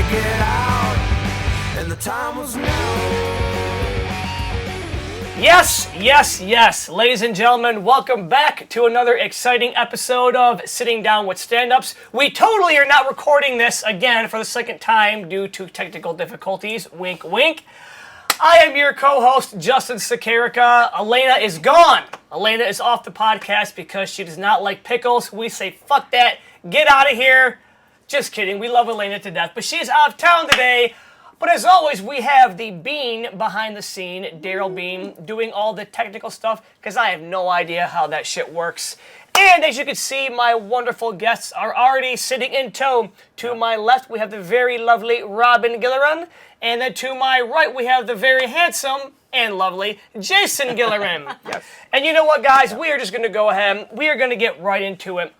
get out, and the time was now. Yes, yes, yes. Ladies and gentlemen, welcome back to another exciting episode of Sitting Down with Standups. We totally are not recording this again for the second time due to technical difficulties. Wink, wink. I am your co-host, Justin Sakarica. Elena is gone. Elena is off the podcast because she does not like pickles. We say, fuck that. Get out of here. Just kidding. We love Elena to death, but she's out of town today. But as always, we have the Bean behind the scene, Daryl Bean, doing all the technical stuff because I have no idea how that shit works. And as you can see, my wonderful guests are already sitting in tow. To my left, we have the very lovely Robyn Gilleran. And then to my right, we have the very handsome and lovely Jason Gilleran. Yes. And you know what, guys? We are just going to go ahead. We are going to get right into it.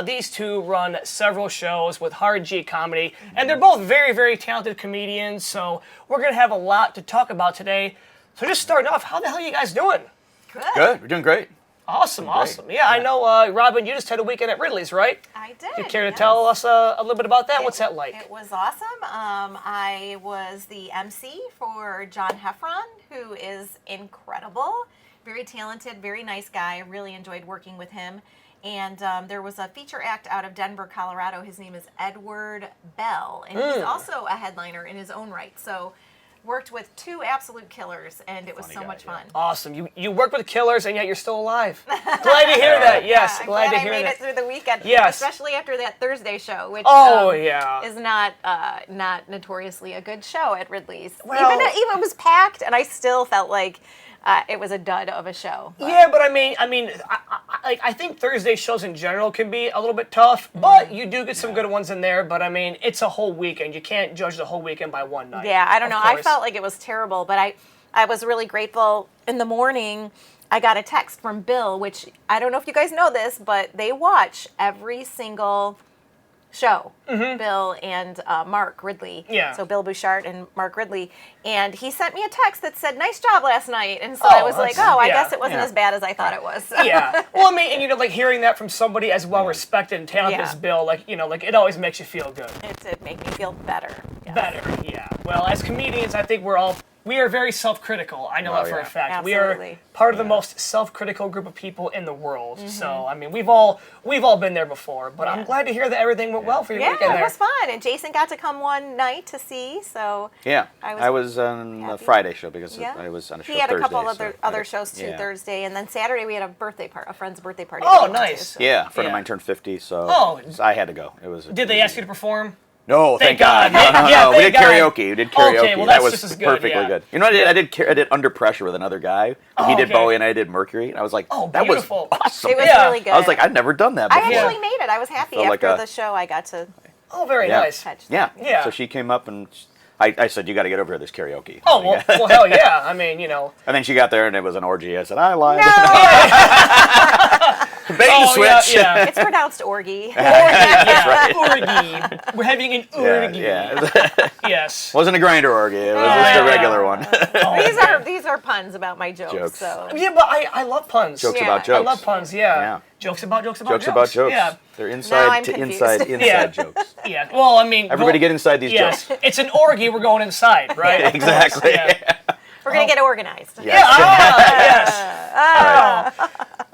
These two run several shows with Hard G Comedy, and they're both very, very talented comedians, so we're going to have a lot to talk about today. So just starting off, how the hell are you guys doing? Good. We're doing great. Awesome. Yeah, I know, Robyn, you just had a weekend at Ridley's, right? I did. You care to tell us a little bit about that? What's that like? It was awesome. I was the MC for John Heffron, who is incredible. Very talented, very nice guy. I really enjoyed working with him. And there was a feature act out of Denver, Colorado. His name is Edward Bell, and he's also a headliner in his own right. So worked with two absolute killers, and it was so much fun. Awesome. You work with killers, and yet you're still alive. Glad to hear that. Yes, I'm glad to I hear made that. it through the weekend. Yes. Especially after that Thursday show, which is not notoriously a good show at Ridley's. Well, even it was packed, and I still felt like it was a dud of a show. But. Yeah, but I think Thursday shows in general can be a little bit tough, but you do get some good ones in there. But I mean, it's a whole weekend. You can't judge the whole weekend by one night. Yeah, I don't know. I felt like it was terrible, but I was really grateful. In the morning, I got a text from Bill, which I don't know if you guys know this, but they watch every single show, Bill and Mark Ridley. Yeah. So Bill Bouchard and Mark Ridley. And he sent me a text that said, "Nice job last night." And so I was like, I guess it wasn't as bad as I thought it was. Yeah. Well, I mean, and like hearing that from somebody as well respected and talented as Bill, like it always makes you feel good. It made me feel better. Yes. Better, yeah. Well, as comedians, I think we are very self-critical. I know that for a fact. Absolutely. We are part of the most self-critical group of people in the world. So, I mean, we've all been there before. But I'm glad to hear that everything went well for your weekend there. Yeah, it was fun. And Jason got to come one night to see, so... Yeah, I was on the Friday show because I was on a show Thursday. He had a couple other shows too Thursday. And then Saturday we had a friend's birthday party. Oh, nice. To, so. Yeah, a friend of mine turned 50, so I had to go. Did they ask you to perform? No, thank God. No. We did karaoke. Okay, well, that that's was just as good, perfectly good. You know what I did? I did Under Pressure with another guy. He did Bowie and I did Mercury. And I was like, that was awesome. It was really good. I was like, I'd never done that before. I actually made it. I was happy after the show. I got to. Oh, very nice. Yeah. So she came up and I said, you got to get over here. There's karaoke. Oh, well, hell yeah. I mean, And then she got there and it was an orgy. I said, I lied. No. Bait and switch. Yeah. It's pronounced orgy. Orgy. We're having an orgy. Yeah. Yes. Wasn't a grinder orgy. It was just a regular one. These are puns about my jokes. So. Yeah, but I love puns. Jokes about jokes. I love puns, yeah. Jokes about jokes. Jokes about jokes. Yeah. They're inside jokes. Yeah. Well, I mean... Everybody get inside these jokes. It's an orgy, we're going inside, right? Exactly. Yeah. We're going to get organized. Yes. Yes.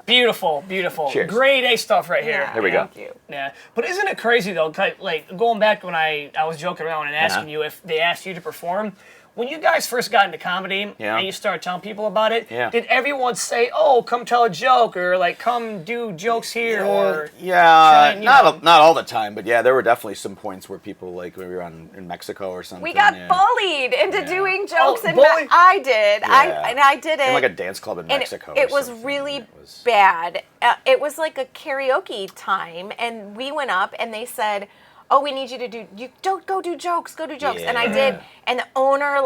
Beautiful. Cheers. Grade A stuff right here. There we go. Thank you. Yeah. But isn't it crazy, though, like, going back when I was joking around and asking you if they asked you to perform, when you guys first got into comedy and you started telling people about it, did everyone say, "Oh, come tell a joke," or like, "Come do jokes here," or not all the time, but there were definitely some points where people like we were in Mexico or something. We got bullied into doing jokes, and bullied? I did. I did it in like a dance club in Mexico. It was really bad. It was like a karaoke time, and we went up, and they said, "Oh, we need you to go do jokes. And I did, and the owner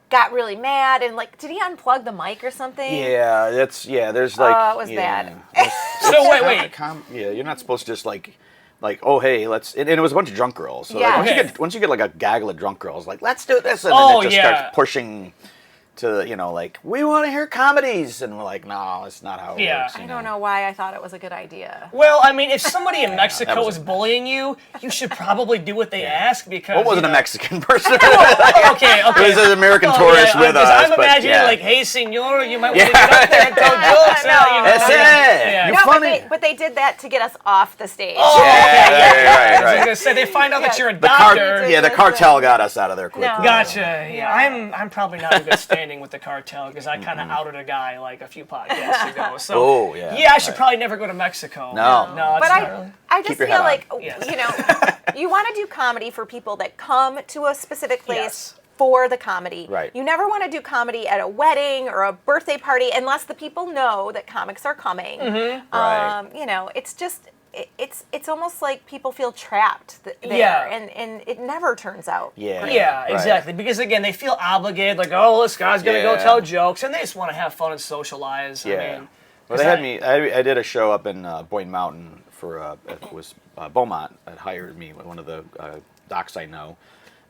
got really mad and did he unplug the mic or something? Yeah, there's it was bad. So wait. You're not supposed to just oh hey, let's. And it was a bunch of drunk girls. So once you get like a gaggle of drunk girls, let's do this, and then it just starts pushing to, like, we want to hear comedies. And we're like, no, that's not how it works. I don't know why I thought it was a good idea. Well, I mean, if somebody in Mexico is bullying you, you should probably do what they ask because. Well, it wasn't a Mexican person. Okay. It was an American tourist with us. I'm imagining, like, hey, senor, you might want to get up there and tell jokes. That's it. Yeah. You're funny. But they did that to get us off the stage. Oh, Right. I was going to say, they find out that you're a doctor. The cartel got us out of there quickly. No. Gotcha. Yeah, I'm probably not in good standing with the cartel because I kind of outed a guy like a few podcasts ago. So I should probably never go to Mexico. No, but I just feel like Yes. you want to do comedy for people that come to a specific place. Yes. For the comedy. Right. You never want to do comedy at a wedding or a birthday party unless the people know that comics are coming. Right. It's just it's almost like people feel trapped there, and it never turns out. Yeah, exactly. Because again, they feel obligated, like, oh, this guy's gonna go tell jokes, and they just want to have fun and socialize. Yeah. I mean, well, they had me. I did a show up in Boyne Mountain for it was Beaumont that hired me, one of the docs I know.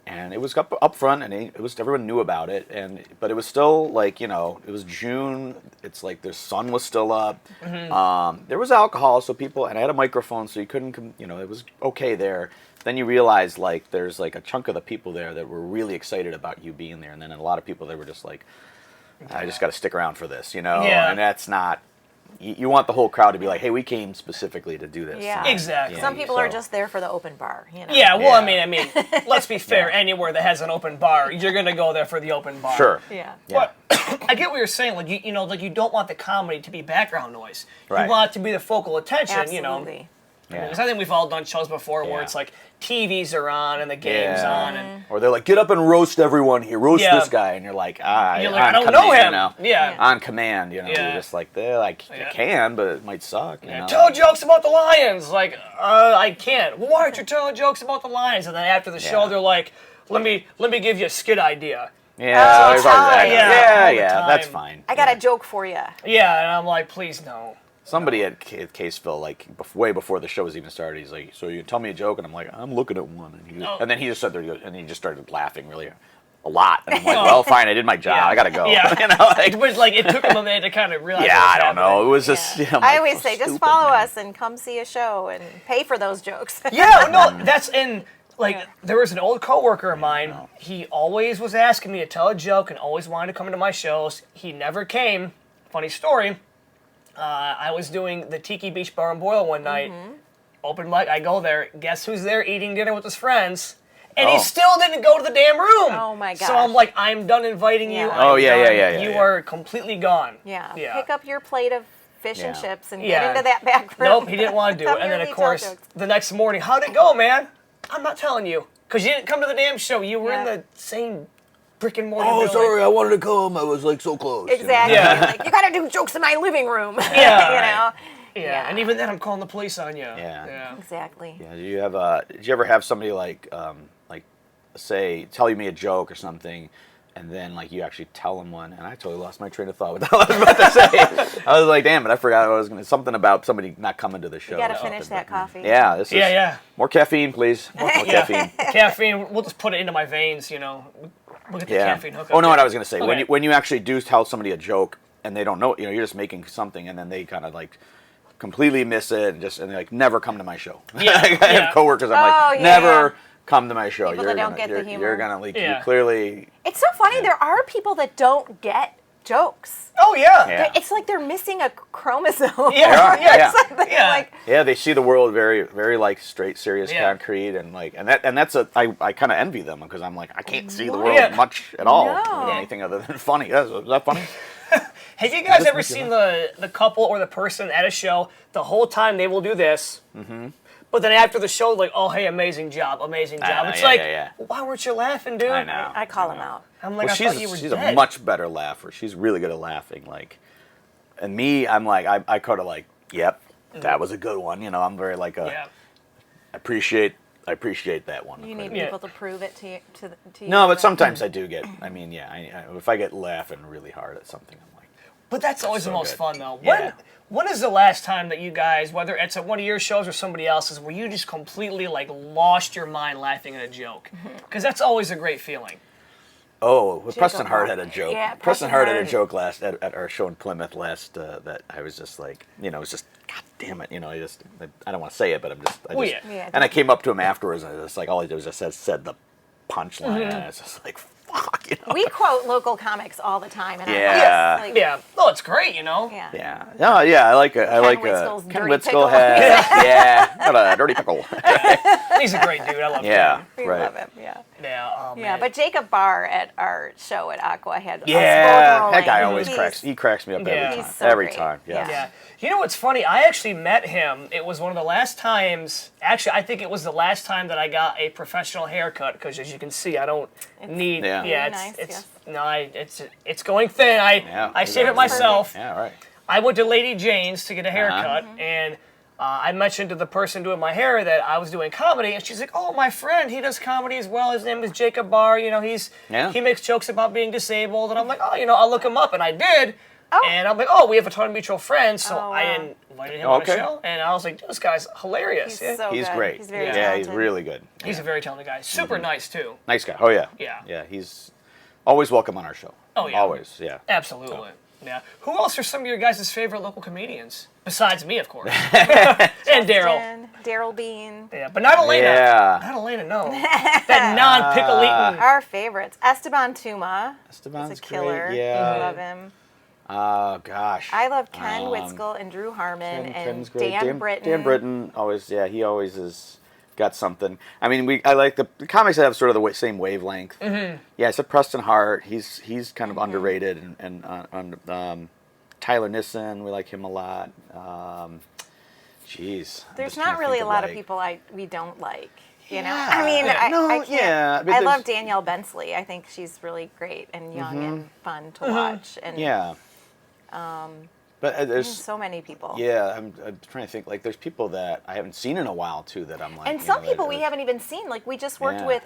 And it was up front, and everyone knew about it. But it was still like, it was June. It's like the sun was still up. There was alcohol, so people, and I had a microphone, so you couldn't, it was okay there. Then you realize like there's like a chunk of the people there that were really excited about you being there, and then a lot of people that were just like, I just got to stick around for this, And that's not. You want the whole crowd to be like, hey, we came specifically to do this. Yeah, exactly. Some people are just there for the open bar. Yeah, well, I mean, let's be fair. Anywhere that has an open bar, you're gonna go there for the open bar. Sure. Yeah. But I get what you're saying. Like you don't want the comedy to be background noise. Right. You want it to be the focal attention. Absolutely. Because I think we've all done shows before where it's like TVs are on and the game's on, and or they're like, get up and roast everyone here, roast this guy, and you're like, I don't know him. On command, you're just like, I can, but it might suck. Tell jokes about the Lions. Like, I can't. Well, why aren't you telling jokes about the Lions? And then after the show, they're like, let me give you a skit idea. Yeah, that's fine. I got a joke for you. Yeah, and I'm like, please no. Somebody at Caseville, like way before the show was even started, he's like, "So you tell me a joke?" And I'm like, "I'm looking at one." And then he just sat there, and he just started laughing really a lot. And I'm like, "Well, fine, I did my job. I gotta go." Yeah, it took him a minute to kind of realize. Yeah, I don't know. It was just. I always say, just follow us and come see a show and pay for those jokes. There was an old coworker of mine. He always was asking me to tell a joke and always wanted to come to my shows. He never came. Funny story. I was doing the Tiki Beach Bar and Boil one night. Open mic, I go there. Guess who's there eating dinner with his friends? And he still didn't go to the damn room. Oh my gosh. So I'm like, I'm done inviting you. You are completely gone. Yeah. Pick up your plate of fish and chips and get into that back room. Nope, he didn't want to do it. And then of course, the next morning, how'd it go, man? I'm not telling you. Because you didn't come to the damn show. You were in the same brick and mortar building. Sorry, I wanted to come. I was like so close. Exactly. Like, you gotta do jokes in my living room. Yeah. Yeah, and even then I'm calling the police on you. Yeah. Exactly. Yeah. Did you ever have somebody like say tell me a joke or something, and then like you actually tell them one, and I totally lost my train of thought with what I was about to say. I was like, damn it, I forgot I was going to something about somebody not coming to the show. You gotta finish that coffee. Yeah. This is more caffeine, please. More caffeine. Caffeine. We'll just put it into my veins. We'll get the caffeine hookup. Oh no, what I was going to say when you actually do tell somebody a joke and they don't know, you're just making something, and then they kind of like completely miss it and they like never come to my show. I have coworkers. I'm like, never come to my show. People that don't get the humor. You're gonna like you clearly. It's so funny. There are people that don't get jokes. Oh yeah. It's like they're missing a chromosome. Yeah, they see the world very, very like straight, serious, concrete, and like, and that's I kind of envy them because I'm like, I can't see the world much at all with anything other than funny. Is that funny? Have you guys ever seen the couple or the person at a show? The whole time they will do this, but then after the show, like, oh hey, amazing job. It's why weren't you laughing, dude? I know. I call them out. I'm like, I thought you were she's dead. a much better laugher. She's really good at laughing. Like, and me, I'm like, I kind of like, yep, that was a good one. I'm very like I appreciate that one. You need people to prove it to you. No, but sometimes I do get. I mean, if I get laughing really hard at something, I'm like. But that's always the most fun, though. When is the last time that you guys, whether it's at one of your shows or somebody else's, where you just completely like lost your mind laughing at a joke? Because that's always a great feeling. Oh, Jacob Preston Hart Hart. had a joke. Yeah, Preston Hart had a Hart. joke at our show in Plymouth last that I was just like, it was just, God damn it, I don't want to say it, but Yeah. and I came up to him afterwards, and I was like, all he did was just said the punchline, and I was just like, fuck, We quote local comics all the time. And Yeah. I'm like, Yeah. Oh, it's great, Yeah. Yeah. No, yeah, I like it. I like Whitskell's Ken dirty Whitskell pickle. had, got a dirty pickle. He's a great dude. I love him. Yeah, We right. love him. Yeah. Yeah. Oh, man. Yeah, but Jacob Barr at our show at Aqua had us both Yeah, rolling. that guy always He's- He cracks me up Yeah. every He's time. so Every great. time. Yeah. Yeah. You know what's funny? I actually met him. It was one of the last times. Actually, I think it was the last time that I got a professional haircut because, as you can see, I don't need. Yeah. Yeah. Really It's nice, no. It's going thin. I shave it myself. Yeah, right. I went to Lady Jane's to get a haircut, Mm-hmm. and I mentioned to the person doing my hair that I was doing comedy, and she's like, "Oh, my friend, he does comedy as well. His name is Jacob Barr. He makes jokes about being disabled." And I'm like, "Oh, I'll look him up," and I did. Oh. And I'm like, "Oh, we have a ton of mutual friends," so Oh, I wow. invited him on the Okay. show, and I was like, "This guy's hilarious. He's so He's good. great. He's very yeah, talented. he's really good. He's a very talented guy. Super nice too. Nice guy. Oh, yeah. Yeah. Yeah, he's always welcome on our show. Oh, yeah. Always, yeah. Absolutely. Yeah. Who else are some of your guys' favorite local comedians besides me, of course, and Daryl? Daryl Bean. Yeah, but not Elena. Yeah. Not Elena, no. That non-pickle eating. Our favorites. Esteban Tuma. Esteban's He's a killer. great. Yeah. I love him. Oh, gosh. I love Ken Whitskell and Drew Harmon and Ken's great. Dan Britton. Dan Britton, always, he always has got something. I mean, I like the comics that have sort of the same wavelength. Mm-hmm. Yeah, I said Preston Hart. He's kind of underrated, and Tyler Nissen, we like him a lot. Jeez. I'm There's just not trying to really think a of, lot of like- people we don't like. You know, Yeah. I mean, Yeah. No, I can't. yeah, but I love there's- Danielle Bensley. I think she's really great and young and fun to watch. And Yeah. But there's so many people. Yeah, I'm trying to think. Like, there's people that I haven't seen in a while too. That I'm like, And you some know, people that- we haven't even seen. Like we just worked Yeah. with.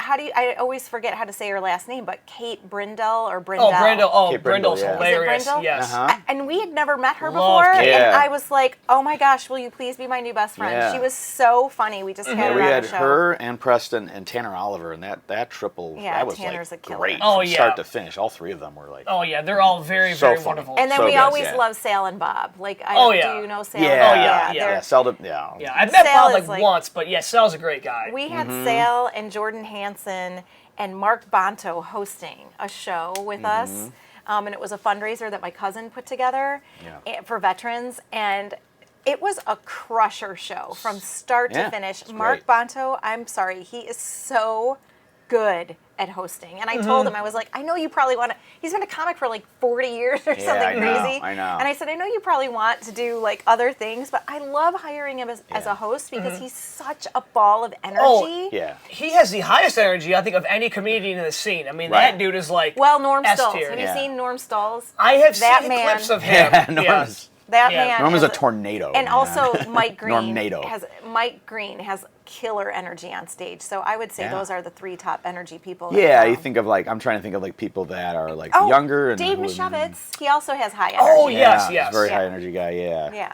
I always forget how to say her last name, but Kate Brindle or Brindle. Oh, Brindle. Oh, Kate Brindle, Brindle's yeah. Is it hilarious. Brindle? Yes. Uh-huh. And we had never met her Loved before, Kate. and Yeah. I was like, "Oh my gosh, will you please be my new best friend?" Yeah. She was so funny. We just had Yeah, her we on had the show. her and Preston and Tanner Oliver, and that triple. Yeah, that was Tanner's like a killer. great Oh, from yeah. start to finish. All three of them were like. Oh, yeah. They're all very, So very funny. wonderful. And then So we good, always yeah. love Sal and Bob. Like, Oh, yeah. do you know Sal? Yeah, and Bob? yeah. yeah. Seldom, yeah. Yeah, I've met Sal Bob like is like- once, but yeah, Sal's a great guy. We had Sal and Jordan Hansen and Mark Bonto hosting a show with us. And it was a fundraiser that my cousin put together Yeah. for veterans. And it was a crusher show from start Yeah, to finish. it's Mark great. Bonto, I'm sorry, he is so good at hosting. And I told him, I was like, I know you probably want to, he's been a comic for like 40 years or Yeah, something I know, crazy. I know. And I said, I know you probably want to do like other things, but I love hiring him as Yeah. a host because he's such a ball of energy. Oh, Yeah. He has the highest energy, I think, of any comedian in the scene. I mean, Right. that dude is like Well, Norm S Stoltz. tier. Have you Yeah. seen Norm Stoltz? I have That seen man- clips of him. Yeah, Norman's That Yeah. man. Norm is has a tornado. And man. also Mike Green Normnado. Mike Green has killer energy on stage. So I would say Yeah. those are the three top energy people. Yeah, that you think of like I'm trying to think of like people that are like Oh, younger and Dave who- Mishevitz. He also has high energy. Oh, Yeah, yes, he's yes. a very Yeah. high energy guy. Yeah. Yeah.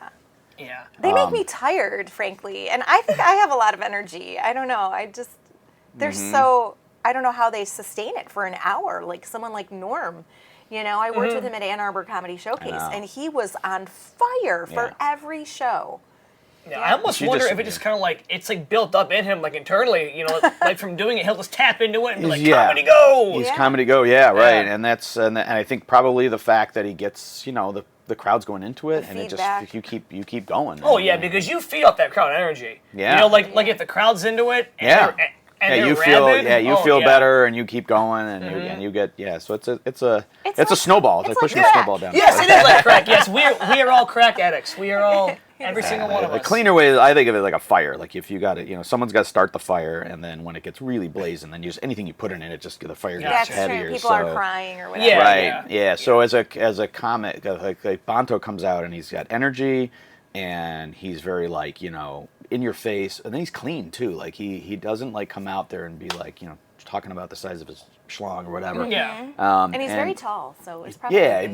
Yeah. They make me tired, frankly. And I think I have a lot of energy. I don't know. They're so, I don't know how they sustain it for an hour. Like someone like Norm. You know, I worked with him at Ann Arbor Comedy Showcase, know. and he was on fire for Yeah. every show. Yeah, I almost She wonder just- if it just kind of like, it's like built up in him, like internally, like from doing it, he'll just tap into it and be like, Yeah. comedy go! He's Yeah. comedy go, yeah, right, Yeah. and I think probably the fact that he gets the crowd's going into it, The and it feedback. just you keep going. Oh, yeah, because you feed off that crowd energy. Yeah. Like if the crowd's into it, and Yeah. they're, and yeah, they're you feel rabid, you oh, feel yeah. better, and you keep going, and you get So it's a like- snowball. It's like it's pushing like a crack. snowball down. Yes, it is like crack. Yes, we are all crack addicts. We are all, every single one of The us. cleaner way, I think of it like a fire. Like if you got it, someone's got to start the fire, and then when it gets really blazing, then anything you put in it, the fire gets That's That's heavier. true. People so. are crying or whatever. Yeah. Right. Yeah. So as a comic, like Bonto comes out and he's got energy, and he's very like in your face, and then he's clean too. Like he doesn't like come out there and be like talking about the size of his schlong or whatever. Yeah. And he's very tall, so it's probably Yeah, good.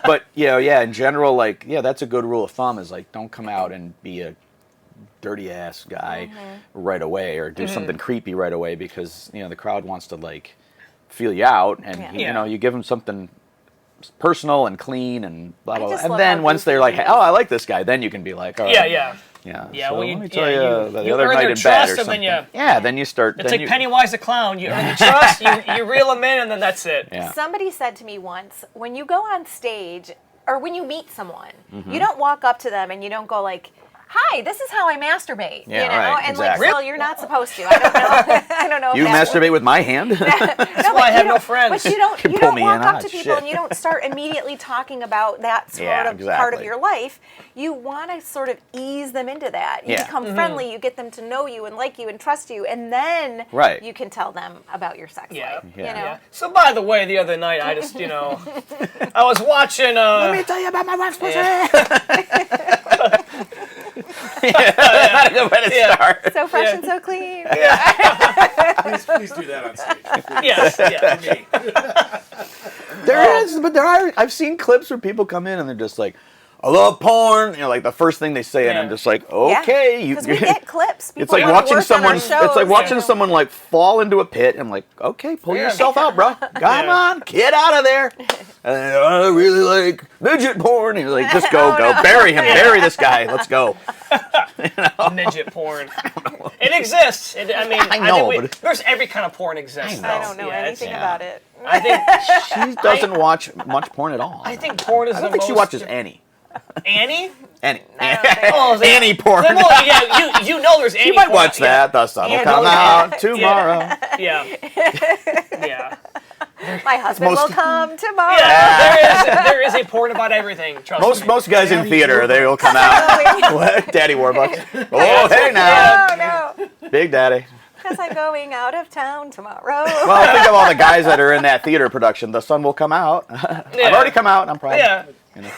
but in general, like that's a good rule of thumb is like don't come out and be a dirty ass guy right away or do something creepy right away because the crowd wants to like feel you out, and Yeah. you know, you give them something personal and clean and blah blah. just And love then how once they're goofy like, he is. oh, I like this guy, then you can be like, all right. Yeah. So well, let me tell you, the you other earn night their in bed trust, or and something. then Then you start. it's then like you, Pennywise the clown. You earn the trust, you reel them in, and then that's it. Yeah. Somebody said to me once, when you go on stage or when you meet someone, Mm-hmm. you don't walk up to them and you don't go like, "Hi, this is how I masturbate." Yeah, you know, right, and exactly. like, well, you're not supposed to. I don't know. I don't know. You if that masturbate with my hand? That's why I have no friends. But you don't You you pull don't me walk in, up ah, to people shit. and you don't start immediately talking about that sort Yeah, of part of exactly. your life. You want to sort of ease them into that. You Yeah. become friendly. You get them to know you and like you and trust you, and then Right. you can tell them about your sex Yeah. life. Yeah. You know. Yeah. So by the way, the other night I just, I was watching. Let me tell you about my wife's pussy. Not a good way to start. So fresh and so clean. Please do that on stage. Yes. Yeah. Me. There are. I've seen clips where people come in and they're just like, "I love porn." You know, like the first thing they say, and Yeah. I'm just like, "Okay." Because we get clips. People It's like wanna watching work on our someone. It's like shows, watching you know. someone like fall into a pit. And I'm like, "Okay, pull Yeah. yourself out, bro. Come Yeah. on, get out of there." And then, I really like midget porn. And you're like, "Just go, Oh, go, no. bury him, bury this guy. Let's go." Midget porn. It exists. I mean, I know, think but- there's every kind of porn exists. I I don't know Yeah, it's- anything yeah. about it. I think She doesn't watch much porn at all. I think porn is I the don't think most. she watches any. Annie. Any. I don't think- Oh, is it- Any porn. Then, well, yeah, you know there's Annie. You might porn. watch that. The sun will Yeah, come no, out tomorrow. Yeah. Yeah. My husband Most- will come tomorrow. Yeah. There is a porn about everything. Trust me. Most guys in theater, they will come out. What? Daddy Warbucks. Oh, hey now, No, Big Daddy. because I'm going out of town tomorrow. Well, think of all the guys that are in that theater production. The sun will come out. I've already come out. I'm proud. Yeah.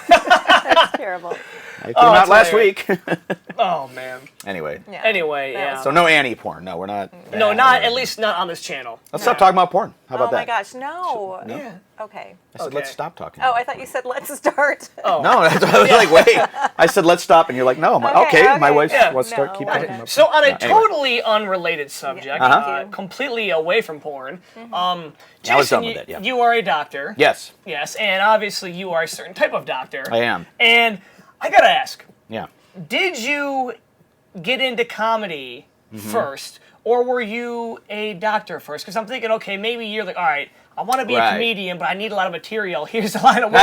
That's terrible. I came I'll out tell last you. week. Oh man. Anyway, Yeah. Anyway, That yeah. was- so no Annie porn. No, we're not. No, not at least not on this channel. Let's stop talking about porn. How about Oh that? my gosh, no. Yeah. Okay. I said, Okay. let's stop talking. Oh, I thought you said let's start. Oh. No, that's why I was like, wait. I said, let's stop, and you're like, no. I'm like, Okay, okay, my okay. wife Yeah. wants to start No, keep why talking not? about So on a Anyway. totally unrelated subject, Yeah, thank you. completely away from porn, I was Jason, done with it, yeah. you are a doctor. Yes, Yes, and obviously you are a certain type of doctor. I am. And I gotta ask, Yeah. did you get into comedy Mm-hmm. first, or were you a doctor first? Because I'm thinking, okay, maybe you're like, all right, I want to be a Right. comedian, but I need a lot of material. Here's the line of work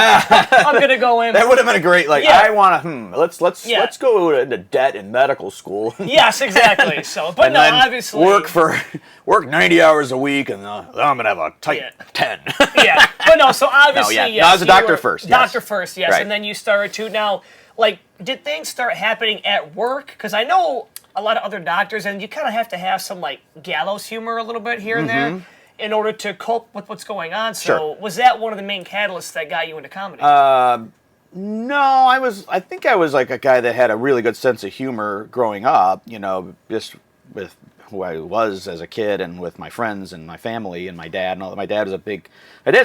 I'm gonna go in. That would have been a great, like, Yeah. I want to, let's Yeah. let's go into debt in medical school. Yes, exactly. So, but and no, then obviously work 90 hours a week, and then I'm gonna have a tight Yeah. 10. yeah, but no. So obviously, yeah. yes, No, I was a you doctor were- first, yes. Doctor first, yes, Right. and then you started to now. Like, did things start happening at work? Because I know a lot of other doctors, and you kind of have to have some like gallows humor a little bit here and there in order to cope with what's going on. So, Mm-hmm. Sure. was that one of the main catalysts that got you into comedy? No, I think I was like a guy that had a really good sense of humor growing up, you know, just with who I was as a kid and with my friends and my family and my dad and all that. My dad's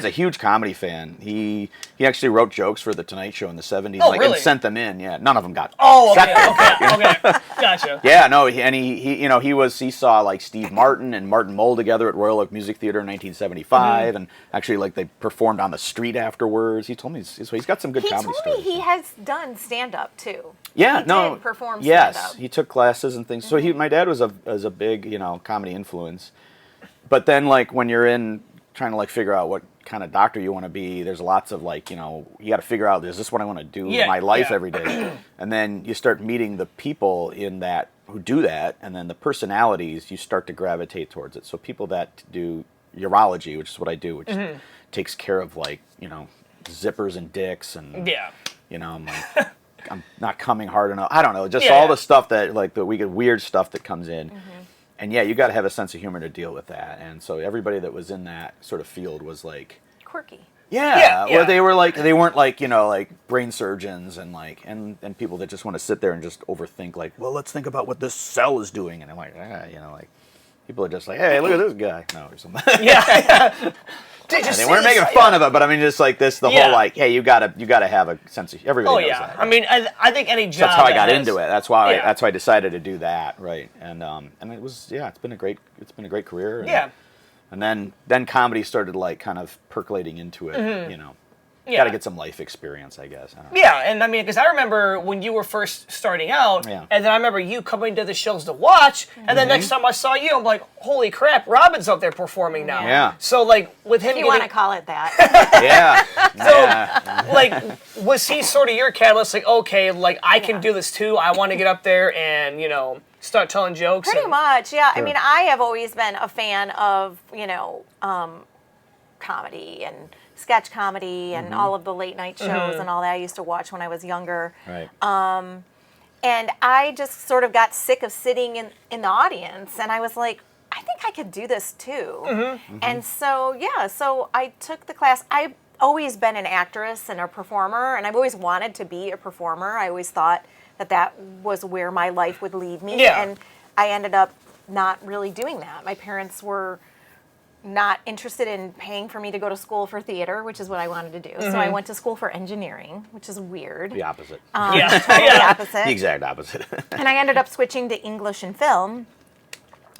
a huge comedy fan. He actually wrote jokes for the Tonight Show in the 70s, Oh, like, really? and sent them in. Yeah, none of them got. oh, okay, gotcha. Yeah, no, he saw like Steve Martin and Martin Mull together at Royal Oak Music Theater in 1975, and actually like they performed on the street afterwards. He told me so he's got some good He comedy told stories. me he has done stand up too. Yeah, He no, did perform yes, stand-up. he took classes and things. So my dad was a big, comedy influence. But then, like, when you're trying to like figure out what kind of doctor you want to be, there's lots of like, you got to figure out, is this what I want to do Yeah, in my life yeah. every day? And then you start meeting the people in that who do that, and then the personalities, you start to gravitate towards it. So people that do urology, which is what I do, which takes care of like, zippers and dicks and Yeah. I'm like, I'm not coming hard enough. I don't know, just Yeah, all yeah. the stuff that like the weird stuff that comes in. And yeah, you got to have a sense of humor to deal with that. And so everybody that was in that sort of field was like, Quirky. Yeah, yeah. well, they weren't like, like brain surgeons and like, and people that just want to sit there and just overthink like, well, let's think about what this cell is doing. And I'm like, like people are just like, hey, look at this guy. No, or something. Yeah. They weren't making fun of it, but I mean, just like this, the Yeah. whole like, hey, you gotta have a sense of everybody. Oh knows yeah. that, I mean, I think any job. that's how I that got has- into it. That's why Yeah. I decided to do that, right? And it was it's been a great career. And, Yeah. And then comedy started like kind of percolating into it, you know. Got to get some life experience, I guess. I don't know. Yeah, and I mean, because I remember when you were first starting out, and then I remember you coming to the shows to watch, and then next time I saw you, I'm like, holy crap, Robyn's up there performing now. Yeah. So, like, with him If you want to call it that. like, was he sort of your catalyst, like, okay, like, I can do this too, I want to get up there and, you know, start telling jokes? Pretty much, yeah. I mean, I have always been a fan of, you know, comedy and sketch comedy and all of the late night shows and all that I used to watch when I was younger. Right. And I just sort of got sick of sitting in the audience, and I was like, I think I could do this too. And so, yeah, so I took the class. I've always been an actress and a performer, and I've always wanted to be a performer. I always thought that was where my life would lead me. Yeah. And I ended up not really doing that. My parents were not interested in paying for me to go to school for theater, which is what I wanted to do. So I went to school for engineering, which is weird. The opposite. Totally opposite. The exact opposite. And I ended up switching to English and film.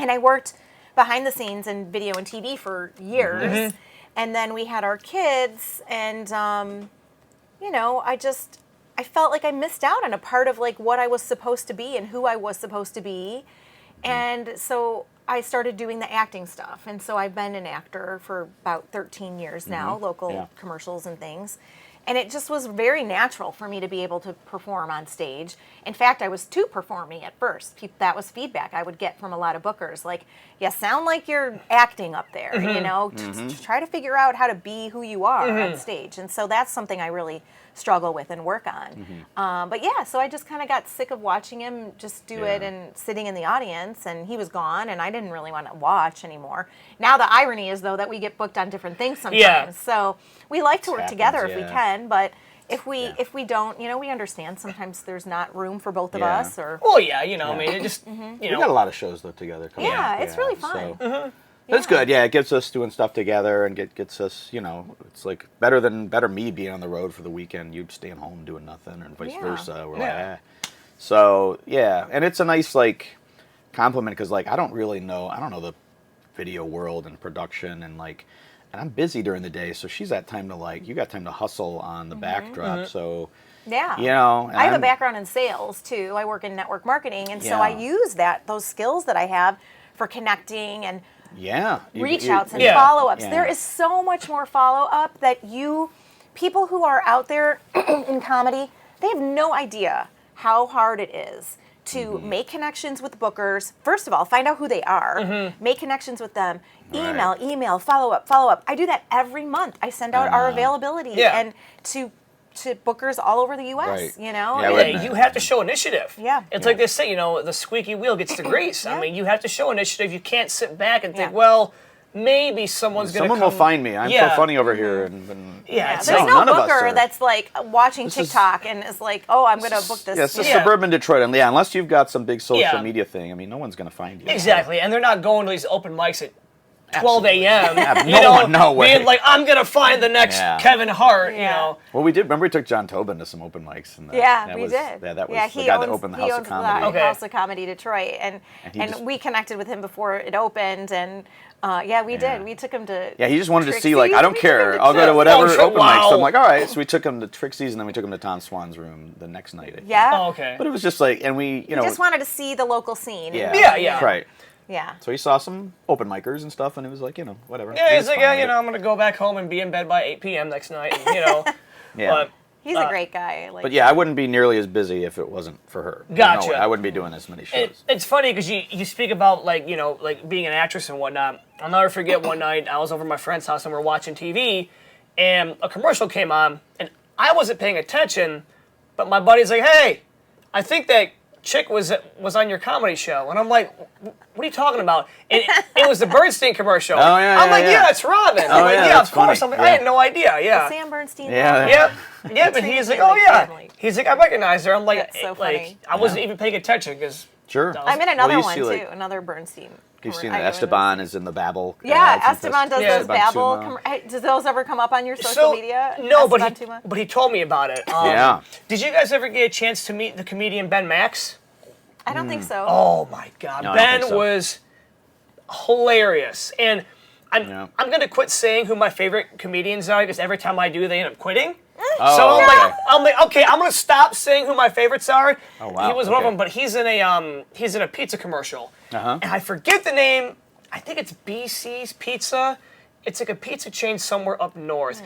And I worked behind the scenes in video and TV for years. And then we had our kids, and, you know, I felt like I missed out on a part of, like, what I was supposed to be and who I was supposed to be. And so I started doing the acting stuff. And so I've been an actor for about 13 years now, local commercials and things. And it just was very natural for me to be able to perform on stage. In fact, I was too performy at first. That was feedback I would get from a lot of bookers. Like, you sound like you're acting up there, you know? Try to figure out how to be who you are on stage. And so that's something I really struggle with and work on. But yeah, so I just kind of got sick of watching him just do it and sitting in the audience, and he was gone, and I didn't really want to watch anymore. Now the irony is, though, that we get booked on different things sometimes. So we like to work together if we can, but if we don't, you know, we understand sometimes there's not room for both of us. Or Well, yeah, you know, I mean, it just, you know. We got a lot of shows, though, together. it's really fun. So. It's good, yeah. It gets us doing stuff together and gets us, you know, it's like better me being on the road for the weekend, you staying home doing nothing, and vice versa. We're like, eh. So, yeah. And it's a nice, like, compliment because, like, I don't know the video world and production and, like, and I'm busy during the day, so she's got time to, like, you got time to hustle on the backdrop, so... Yeah. You know, I have a background in sales, too. I work in network marketing, and so I use those skills that I have for connecting and reach outs and follow-ups. There is so much more follow-up that people who are out there in comedy, they have no idea how hard it is to make connections with bookers. First of all, find out who they are, make connections with them, email, follow-up. I do that every month. I send out our availability and to bookers all over the U.S., you know? Yeah, you have to show initiative. Yeah. It's like they say, you know, the squeaky wheel gets the grease. I mean, you have to show initiative. You can't sit back and think, well, maybe someone's going to come. Someone will find me. I'm so funny over here. There's no booker that's like watching TikTok and is like, oh, I'm going to book this. Yeah, it's suburban Detroit. And unless you've got some big social media thing, I mean, no one's going to find you. Exactly. And they're not going to these open mics at 12 Absolutely. a.m. No way. Being like, I'm going to find the next Kevin Hart, you know. Well, we did. Remember we took John Tobin to some open mics. And we did. Yeah, that was the guy that opened the House of Comedy. House of Comedy Detroit. And we connected with him before it opened. And we did. We took him to he just wanted to see, Trixie's. like, I don't care. I'll go to whatever open mics. So I'm like, all right. So we took him to Trixie's, and then we took him to Tom Swan's room the next night. Yeah. Oh, okay. But it was just like, and we, you know. just wanted to see the local scene. Yeah. Right. Yeah. So he saw some open micers and stuff, and it was like, you know, whatever. Yeah, he's like, you know, I'm going to go back home and be in bed by 8 p.m. next night, and, you know. But, he's a great guy. But yeah, I wouldn't be nearly as busy if it wasn't for her. Gotcha. No, I wouldn't be doing as many shows. It's funny because you speak about, like, you know, like being an actress and whatnot. I'll never forget one night I was over at my friend's house and we were watching TV, and a commercial came on, and I wasn't paying attention, but my buddy's like, hey, I think that chick was on your comedy show, and I'm like, what are you talking about? And it was the Bernstein commercial. Oh, yeah, I'm like, yeah, it's Robyn. I'm like, yeah, of course. Funny. I'm like, I had no idea. Yeah. Sam Bernstein. Yeah. But he's like, oh yeah. He's like, I recognize her. I'm like, That's so funny. I wasn't even paying attention because. Sure. I'm in another one too. Another Bernstein. You've seen that Esteban is in the Babel. Yeah, Esteban does those Babel. Tuma. Does those ever come up on your social media? No, but he told me about it. Did you guys ever get a chance to meet the comedian Ben Max? I don't think so. Oh my God, No, Ben so. was hilarious, and I'm gonna quit saying who my favorite comedians are because every time I do, they end up quitting. Oh, So okay. I'm like, okay, I'm gonna stop saying who my favorites are. Oh, wow, He was one of okay. them, but he's in a pizza commercial, and I forget the name. I think it's BC's Pizza. It's like a pizza chain somewhere up north.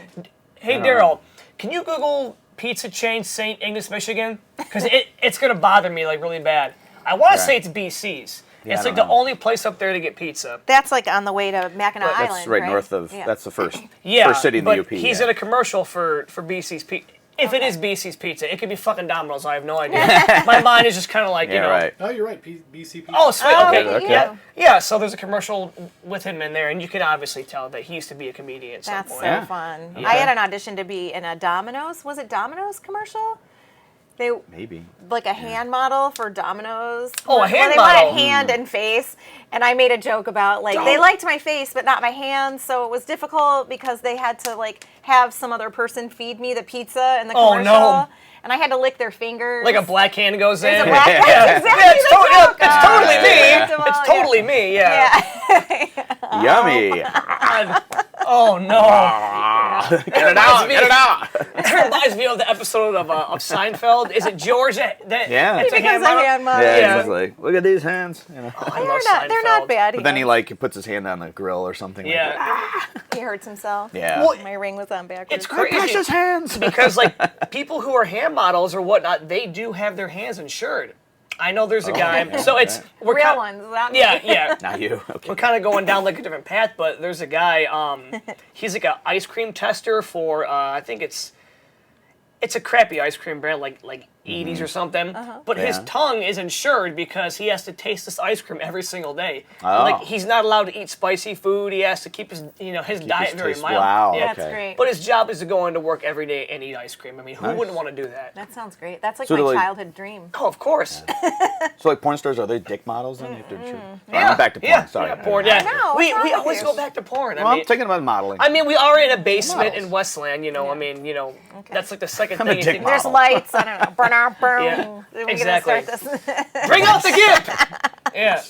Hey, Daryl, can you Google pizza chain St. Ignace, Michigan? Because it's gonna bother me like really bad. I want to say it's BC's. Yeah, it's I like don't the know. only place up there to get pizza. That's like on the way to Mackinac Island. That's right north of. Yeah. That's the first. Yeah, First city in the but UP. he's yeah. in a commercial for BC's Pizza. If it is BC's Pizza, it could be fucking Domino's. I have no idea. My mind is just kind of like, you know. Right. No, you're right. BCP. Oh, sweet. Oh, Okay. okay. Yeah. So there's a commercial with him in there, and you can obviously tell that he used to be a comedian at some That's point. so Yeah. fun. Yeah. I had an audition to be in a Domino's. Was it Domino's commercial? They Maybe. like a hand model for Domino's. Oh, a Well, hand they model. wanted hand and face, and I made a joke about like they liked my face but not my hands, so it was difficult because they had to like have some other person feed me the pizza in the Oh, commercial, no. and I had to lick their fingers. Like a black hand goes in. There's a black. Yeah. That's exactly Yeah, it's, the joke. it's totally me. Yeah. It's totally me. Yeah. Yummy. God. Oh no. Get it out. Get it out. It reminds me of the episode of Seinfeld. Is it George that Yeah. that's a Because hand I model? had my. Yeah, Yeah. he's like, look at these hands. You know. I They're love not. They're not Seinfeld. bad. But then he like puts his hand on the grill or something. Yeah. Like that. He hurts himself. Yeah. Well, My ring was on backwards. it's crazy. Precious hands. Because like people who are hand models or whatnot, they do have their hands insured. I know there's a guy. okay, So it's okay. we're Real kind, ones. Not me. yeah. Not you. Okay. We're kind of going down like a different path, but there's a guy. He's like an ice cream tester for I think it's a crappy ice cream brand like Edie's or something. But his Yeah. tongue is insured because he has to taste this ice cream every single day. Oh. Like he's not allowed to eat spicy food. He has to keep his his diet his very taste- mild. wow, Yeah. That's okay. great. But his job is to go into work every day and eat ice cream. I mean, who Nice. wouldn't want to do that? That sounds great. That's like So my do, like- childhood dream. Oh, of course. So like porn stars, are they dick models then? You have to insure. Yeah. I'm back to porn. Yeah, Sorry. yeah, porn. Yeah. I know, We what's wrong with always you? go back to porn. Well, I I'm mean, thinking about modeling. I mean, we are in a basement Models. in Westland, you know. I mean, you know, that's like the second I'm a thing you dick think. model. There's lights. I don't know. Boom. Yeah, We're exactly. gonna start this. Bring out the gimp. Yeah,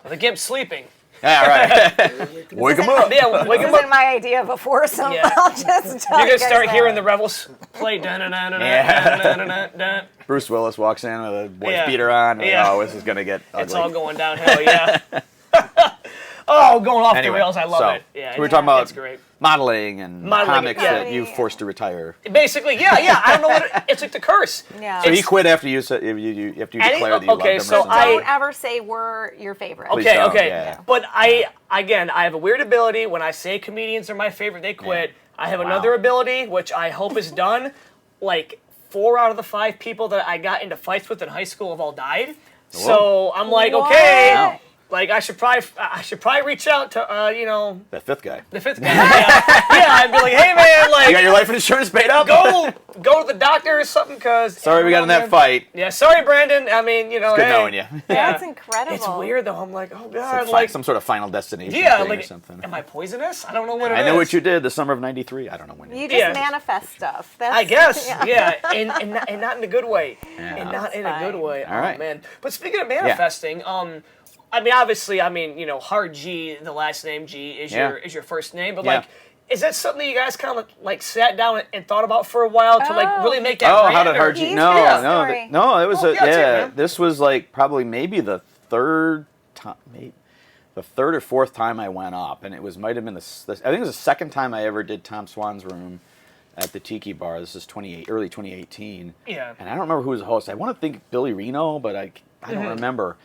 the gimp's sleeping. Yeah, right. Wake him up. Yeah, wake This him up. isn't my idea before, so Yeah. I'll just tell You're you gonna guys start that. hearing the rebels play. Dun-dun-dun-dun-dun-dun-dun-dun. Bruce Willis walks in with a wife Yeah. beater on. Like, Yeah. oh, this is gonna get ugly. It's all going downhill. Yeah. Oh, going off Anyway, the rails. I love so, it. Yeah, so we're talking about it's great. modeling and Modeling, comics yeah. that you forced to retire. Basically, yeah. I don't know what it's like the curse. Yeah. So he quit after you said after you declared that you okay, loved him. so or something. I- Don't ever say we're your favorite. Please Okay, don't, okay. yeah. But I have a weird ability. When I say comedians are my favorite, they quit. I have another ability, which I hope is done. Like 4 out of the 5 people that I got into fights with in high school have all died. So I'm like, okay, Wow. like I should probably reach out to That fifth guy. the 5th guy. Yeah, I'd be like, hey man, You got like your life insurance paid up? go to the doctor or something, cause Sorry we got in that fight. Yeah, sorry Brandon. I mean, you know, Good hey. knowing you. That's Yeah. incredible. It's weird though. I'm like, oh It's god, like like some sort of final destination yeah, thing like or something. am I poisonous? I don't know what it is. I know what you did the summer of '93. I don't know when. You just Yeah. manifest stuff. That's, I guess, yeah, and not in a good way, Yeah. and not in a That's good fine. way. All Oh right. man! But speaking of manifesting, I mean, obviously, Hard G, the last name G is Yeah. your first name, but Yeah. like, is that something you guys kind of like sat down and thought about for a while to like Oh. really make that? Oh, brand, how did or- Hard G? He's No, got a no, story. no. It was Oh, yeah, that's it, yeah. man. This was like probably maybe the third time, the third or fourth time I went up, and it might have been I think it was the second time I ever did Tom Swan's room at the Tiki Bar. This is early 2018. Yeah. And I don't remember who was the host. I want to think Billy Reno, but I don't Mm-hmm. remember.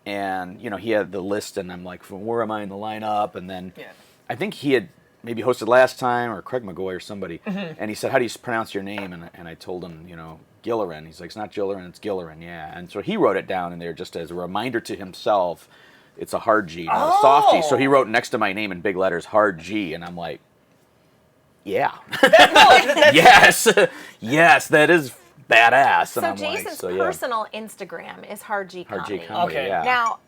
And he had the list, and I'm like, where am I in the lineup? And then Yeah. I think he had maybe hosted last time, or Craig McGoy or somebody. Mm-hmm. And he said, how do you pronounce your name? And I told him, Gilleran. He's like, it's not Gilleran, it's Gilleran, yeah. And so he wrote it down in there just as a reminder to himself. It's a hard G, not a soft G. So he wrote next to my name in big letters, hard G. And I'm like, yeah. Yes. Yes, that is badass. So And I'm Jason's like, yeah. personal Instagram is Hard G Hard Comedy. G Comedy, Okay. yeah. Now,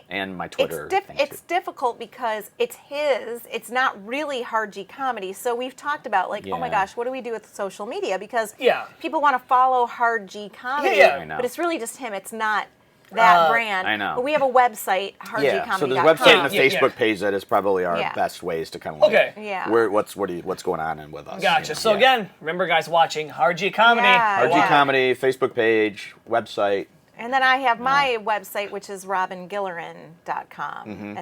And my Twitter. thing, it's too. difficult because it's his. It's not really Hard G Comedy. So we've talked about like, oh my Yeah. gosh, what do we do with social media? Because Yeah. people want to follow Hard G Comedy, Yeah. I know. but it's really just him. It's not that brand. I know. But we have a website, hardgcomedy.com. So there's a website and a Yeah, Facebook page that is probably our best ways to kind of Okay. what's going on and with us. Gotcha. You know? So again, remember guys watching Hard G Comedy. Yeah. Hard G Comedy, Facebook page, website. And then I have my website, which is robingilleran.com,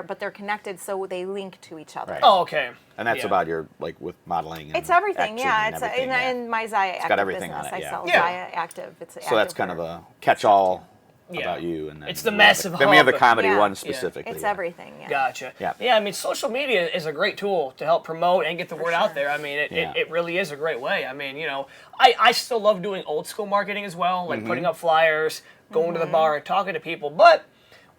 but they're connected, so they link to each other. Right. Oh, okay. And that's Yeah. about your with modeling. And It's everything, acting yeah. and It's everything, in my Zaya Active got everything business. on it, I sell Yeah. Zaya Active. It's So that's kind of a catch-all about you, and then It's the we have massive Then we have the hub. comedy Yeah. one Yeah. specifically. It's everything, yeah. Gotcha. Yeah. Yeah, I mean, social media is a great tool to help promote and get the word out there. I mean, it really is a great way. I mean, I still love doing old school marketing as well, like putting up flyers, going to the bar and talking to people. But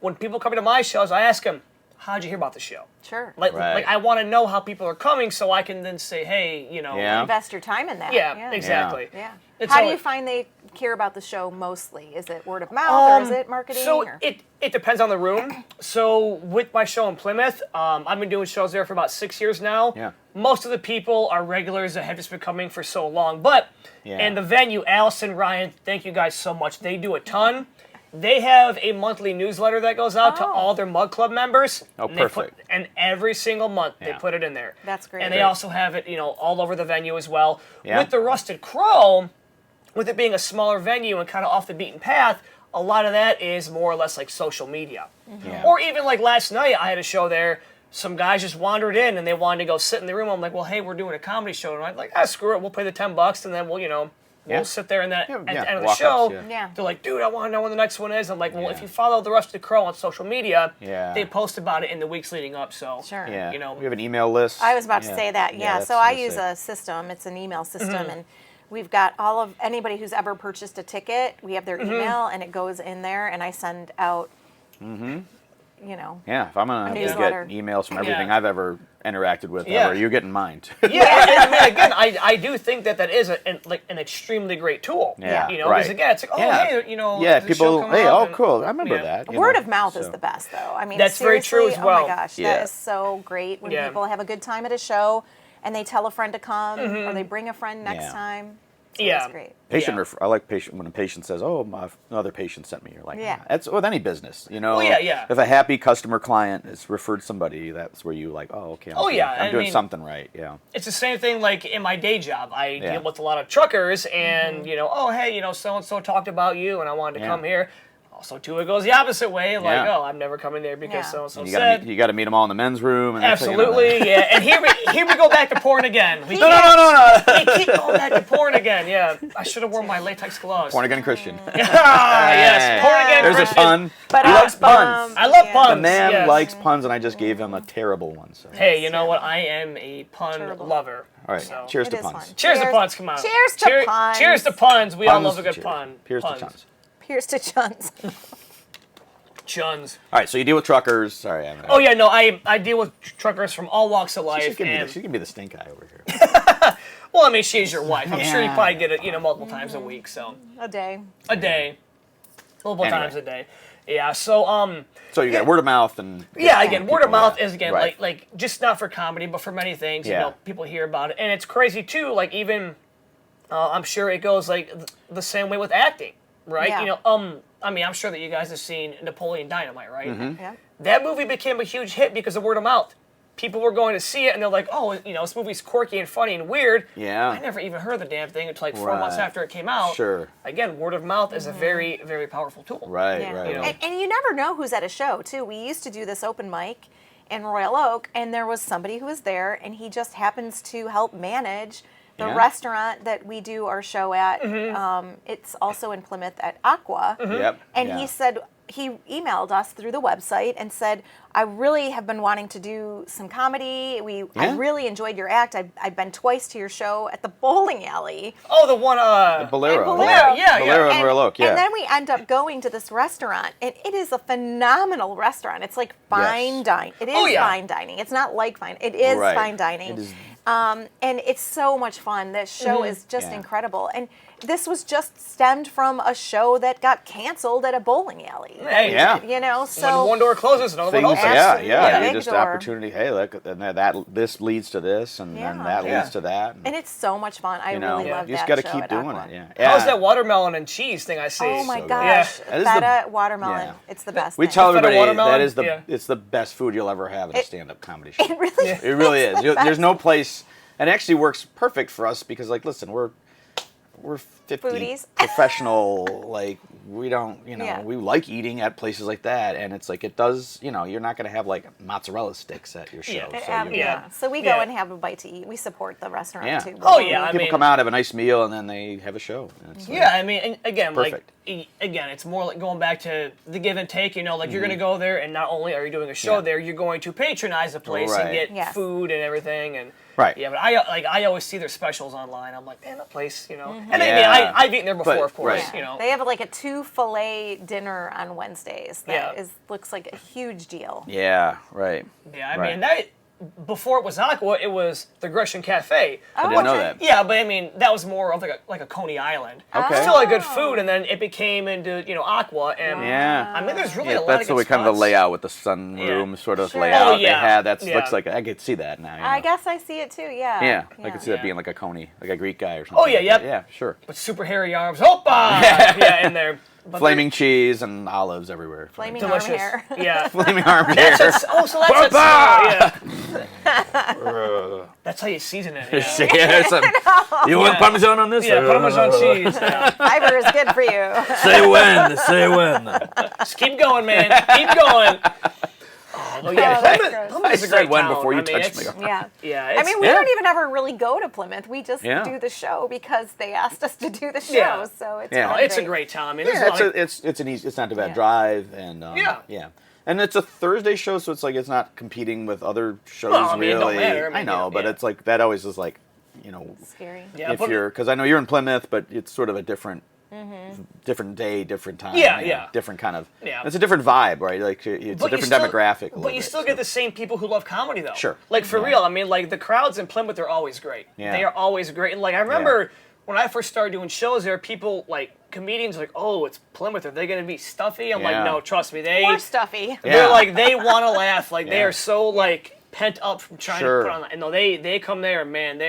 when people come to my shows, I ask them, how'd you hear about the show? Sure. Like I want to know how people are coming so I can then say, hey, Yeah. Invest your time in that. Yeah, exactly. Yeah. It's How do all- you find they care about the show mostly? Is it word of mouth or is it marketing? So or? it depends on the room. So with my show in Plymouth, I've been doing shows there for about 6 years now. Yeah. Most of the people are regulars that have just been coming for so long. But and the venue, Allison, Ryan, thank you guys so much. They do a ton. They have a monthly newsletter that goes out to all their Mug Club members. Oh, and perfect. And every single month they Yeah. put it in there. That's great. And they also have it, all over the venue as well. Yeah. With the Rusted Crow, with it being a smaller venue and kind of off the beaten path, a lot of that is more or less like social media. Yeah. Or even like last night, I had a show there. Some guys just wandered in and they wanted to go sit in the room. I'm like, well, hey, we're doing a comedy show tonight. Like, screw it, we'll pay the $10 and then we'll sit there and at the end of the walk-ups, show. Yeah. They're like, dude, I want to know when the next one is. I'm like, well, if you follow the Rusted Crow on social media, they post about it in the weeks leading up. So, Sure. Yeah. You know. We have an email list. I was about to say that. Yeah. that's So I what use say. a system. It's an email system, and we've got all of anybody who's ever purchased a ticket. We have their email, and it goes in there, and I send out. Yeah, if I'm gonna newsletter. get emails from everything Yeah. I've ever interacted with, Yeah. you're getting mine too. Yeah, and I mean, again, I do think that is an extremely great tool. Yeah, Because right. again, it's like, oh, Yeah. hey, Yeah, there's a show people. coming Hey, up, oh, and- cool. I remember Yeah. that. Word of mouth is so. the best, though. I mean, That's very true as seriously, Oh well. my gosh, Yeah. that is so great when Yeah. people have a good time at a show, and they tell a friend to come, or they bring a friend next Yeah. time. So Yeah. it's great. Patient, Yeah. I like patient when a patient says, "Oh, another patient sent me." You're like, Yeah. That's with any business, yeah. If a happy customer client has referred somebody, that's where you like, oh, okay. I'm doing something right. Yeah. It's the same thing like in my day job. I deal with a lot of truckers, and oh, hey, so and so talked about you, and I wanted to come here. Also, too, it goes the opposite way. Like, Yeah. oh, I'm never coming there because Yeah. so and so You said. got to meet them all in the men's room. And that's how you know Absolutely, that. yeah. And here we go back to porn again. We No. keep going back to porn again. Yeah, I should have worn my latex gloves. Born again Christian. Yes, porn again. There's Christian. a pun. But, He likes puns. I love Yeah. puns. The man yes. likes puns, and I just gave him a terrible one. So. Hey, you know what? I am a pun Terrible. lover. All right. So. Cheers It to is puns. fun. Cheers to puns. Come on. Cheers to puns. Cheers to puns. We all Puns love a to good cheers. pun. Cheers to puns. puns. Here's to Chuns. Chuns. All right. So you deal with truckers. Sorry. Oh yeah, no, I deal with truckers from all walks of life. She can And, be the stink eye over here. well, I mean, she's your wife. I'm sure you Yeah. probably get it, multiple times a week. So A day. a day, multiple Anyway. times a day. Yeah. So So you got word of mouth and yeah, again, word of people, mouth yeah. is again Right. like just not for comedy, but for many things. Yeah. People hear about it, and it's crazy too. Like even, I'm sure it goes like the same way with acting, right? Yeah. I mean, I'm sure that you guys have seen Napoleon Dynamite, right? Mm-hmm. Yeah. That movie became a huge hit because of word of mouth. People were going to see it, and they're like, "Oh, this movie's quirky and funny and weird." Yeah. I never even heard the damn thing until like 4 months Right. after it came out. Sure. Again, word of mouth is a very, very powerful tool. Right. Yeah. Right. You know. And you never know who's at a show, too. We used to do this open mic in Royal Oak, and there was somebody who was there, and he just happens to help manage the Yeah. restaurant that we do our show at. Mm-hmm. It's also in Plymouth at Aqua. Yep. And yeah. he said, he emailed us through the website and said, I really have been wanting to do some comedy. I Yeah. really enjoyed your act. I've been twice to your show at the bowling alley. Oh, the one. Bolero. Bolero. Yeah. Bolero in Royal Oak. Yeah. And then we end up going to this restaurant, and it is a phenomenal restaurant. It's like fine dining. It is Oh, yeah. fine dining. It's not like fine. It is Right. fine dining. It is- And it's so much fun. This show is just Yeah. incredible. And this was just stemmed from a show that got canceled at a bowling alley. Hey, Yeah. You know, When so one door closes, another one Things, opens. yeah. Big You just door. opportunity. Hey, look, and this leads to this, and then Yeah. that Yeah. leads to that. and it's so much fun. I you know, really love you just that got to show keep at doing Aqua. it. Yeah. How's that watermelon and cheese thing I see? Oh my So good. gosh, Yeah. That is the- feta watermelon. yeah. It's the best. We thing. tell Feta everybody watermelon? that is Yeah. it's the best food you'll ever have at a stand-up comedy show. It really Yeah. is. It really is. the best. There's no place, and it actually works perfect for us because, like, listen, we're 50 Foodies. professional, like, we don't, Yeah. we like eating at places like that, and it's like, it does, you're not going to have, like, mozzarella sticks at your show. Yeah. So Yeah. you're- Yeah. So we Yeah. go and have a bite to eat. We support the restaurant Yeah. too. Oh, yeah, I People mean- come out, have a nice meal, and then they have a show. And it's like- Yeah, I mean, and again, Perfect. again, it's more like going back to the give and take. You're going to go there, and not only are you doing a show Mm-hmm. Yeah. there, you're going to patronize the place and Right. get Yes. food and everything. And Right. yeah, but I always see their specials online. I'm like, man, that place, And I mean, Yeah. I've eaten there before, But- of course. right. You know, They have like a 2 filet dinner on Wednesdays. That Yeah. looks like a huge deal. Yeah, right. yeah, I Right. mean that. Before it was Aqua, it was the Gresham Cafe. I didn't know okay. that. Yeah, but I mean that was more of like a Coney Island. Okay. Still a good food, and then it became into Aqua, and Yeah. I mean there's really Yeah, a lot that's of the good way kind of the spots. layout with the sunroom sort of Sure. layout Oh, yeah. they had. That Yeah. looks like I could see that now. I guess I see it too. Yeah. Yeah, I could see that Yeah. being like a coney, like a Greek guy or something. Oh, yeah, like yep. that. Yeah, sure. But super hairy arms. Hoppa! Yeah, in there. But Flaming cheese and olives everywhere. Flaming they're arm delicious. hair. Yeah. Flaming arm hair. That's it. Oh, so that's it. Hoppa! Yeah. That's how you season it. Yeah, Yeah, you want Parmesan on this? yeah Parmesan cheese. Yeah. Fiber is good for you. Say when. Say when. Just keep going, man. Keep going. Oh, yeah. Oh, that's Plymouth, gross. Plymouth I is a said great when town. before you I mean, touched it's- me. Yeah. Yeah. I It's, mean, we Yeah. don't even ever really go to Plymouth. We just Yeah. do the show because they asked us to do the show. Yeah. So it's Yeah. oh, fun it's a day. great town. I mean, there's Yeah, a lot of, it's an easy. It's not a bad Yeah. drive, and Yeah. and it's a Thursday show, so it's like it's not competing with other shows. Well, I mean, it really, don't matter. I I mean, know, but yeah. it's like that always is like, Scary. Yeah, if but- you're because I know you're in Plymouth, but it's sort of a different. Different day, different time. Yeah, you know, yeah. Different kind of. Yeah. It's a different vibe, right? Like it's a But you different still- demographic. a But little you bit, still so. get the same people who love comedy, though. Sure. Like, for real, I mean, like, the crowds in Plymouth are always great. Yeah. They are always great. And, like, I remember when I first started doing shows, there were people, like, comedians, like, oh, it's Plymouth. Are they going to be stuffy? I'm Yeah. like, no, trust me. More stuffy. Yeah. They're like, they want to laugh. Like, they Yeah. are so, like, pent up from trying Sure. to put on. And no, they come there, and, man,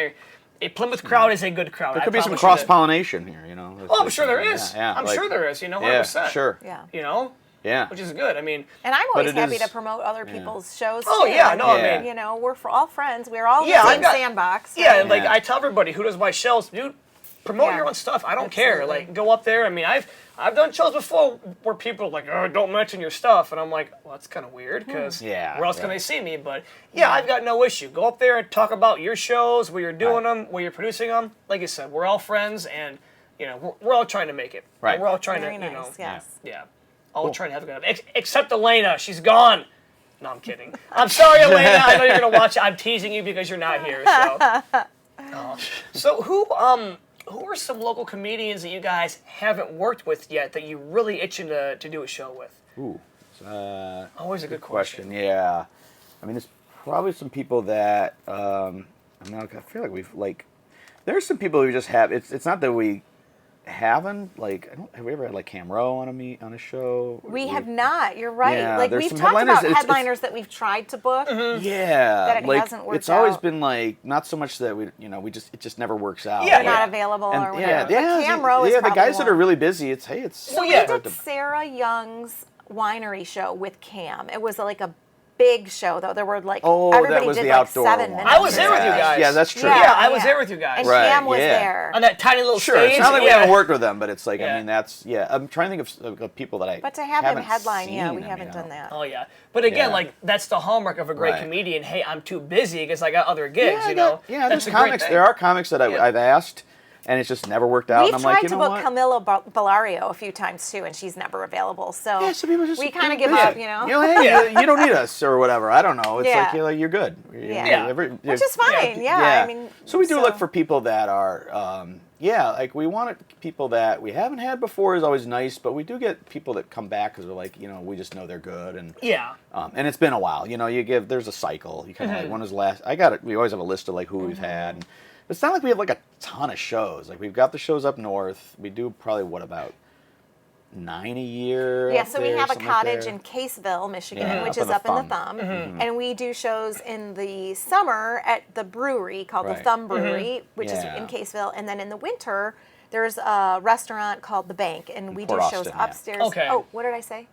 a Plymouth crowd is a good crowd. There I could be some promise you that. cross pollination here, you know. Oh, I'm sure there is. Yeah, I'm like- sure there is, 100%. Yeah, sure. Yeah. You know? Yeah. Which is good. I mean, And I'm But always it happy is- to promote other people's shows Oh, too. yeah, no, I Yeah. mean, You know, we're all friends. We're all Yeah, in the I've same got- sandbox. yeah, and like Yeah. I tell everybody who does my shows, dude, promote Yeah. your own stuff. I don't care. Absolutely. Like, go up there. I mean, I've done shows before where people are like, oh, don't mention your stuff, and I'm like, well, that's kind of weird because Yeah, where else can yeah. they see me? But yeah, I've got no issue. Go up there and talk about your shows, where you're doing them, where you're producing them. Like I said, we're all friends, and we're all trying to make it. Right. We're all trying Very to, nice. Yes. yeah, all trying to have a good time. Except Elena, she's gone. No, I'm kidding. I'm sorry, Elena. I know you're gonna watch it. I'm teasing you because you're not here. So, so who are some local comedians that you guys haven't worked with yet that you really itching to do a show with? Ooh. Always a good Question. question. Yeah. I mean, there's probably some people that I feel like we've like. There's some people who just have. It's not that we haven't like. Have we ever had like Cam Rowe on a show? We have not. You're right. Yeah, like there's we've some talked headliners. about It's- headliners that we've tried to book. Yeah, That it like hasn't worked it's always out. been like not so much that it just never works out. Yeah, They're not available And, or whatever. yeah, But Cam Rowe is yeah. The probably guys that are one. really busy, it's Well, We yeah. did Sarah Young's winery show with Cam. It was like a big show though. There were like everybody that was did the like outdoor 7 one. minutes. I was there with you guys. Yeah, that's true. Yeah, I was there with you guys. And Right, Cam was yeah. there. On that tiny little Sure, stage. it's not like we yeah. haven't worked with them, but it's like Yeah. I mean that's I'm trying to think of people that I. But to have him haven't headline, yeah, seen we him, haven't you know. done that. Oh yeah, but again, Yeah. like that's the hallmark of a great Right. comedian. Hey, I'm too busy because I got other gigs. Yeah, you know. yeah. That's There's a great comics. thing. There are comics that Yeah. I've asked, and it's just never worked out. We've and I'm tried like, you to know book what? Camilla Bellario a few times too, and she's never available. So Yeah, so people just we kind of do give it. up, you know. Hey, Yeah. you don't need us or whatever. I don't know. It's Yeah. like you're good. Yeah. Which is fine. Yeah, I mean, so we do so- look for people that are, Yeah, like we want people that we haven't had before is always nice, but we do get people that come back because we're like, we just know they're good, and and it's been a while. There's a cycle. You kind of like when was the last? We always have a list of like who we've had. And it's not like we have like a ton of shows. Like we've got the shows up north. We do probably about 9 a year. Yeah, so we have a cottage in in Caseville, Michigan, which up is in the up in the Thumb. Thumb. And we do shows in the summer at the brewery called the Thumb Brewery, which is in Caseville. And then in the winter, there's a restaurant called The Bank, and we do Port shows Austin, yeah. upstairs. Okay. Oh, what did I say?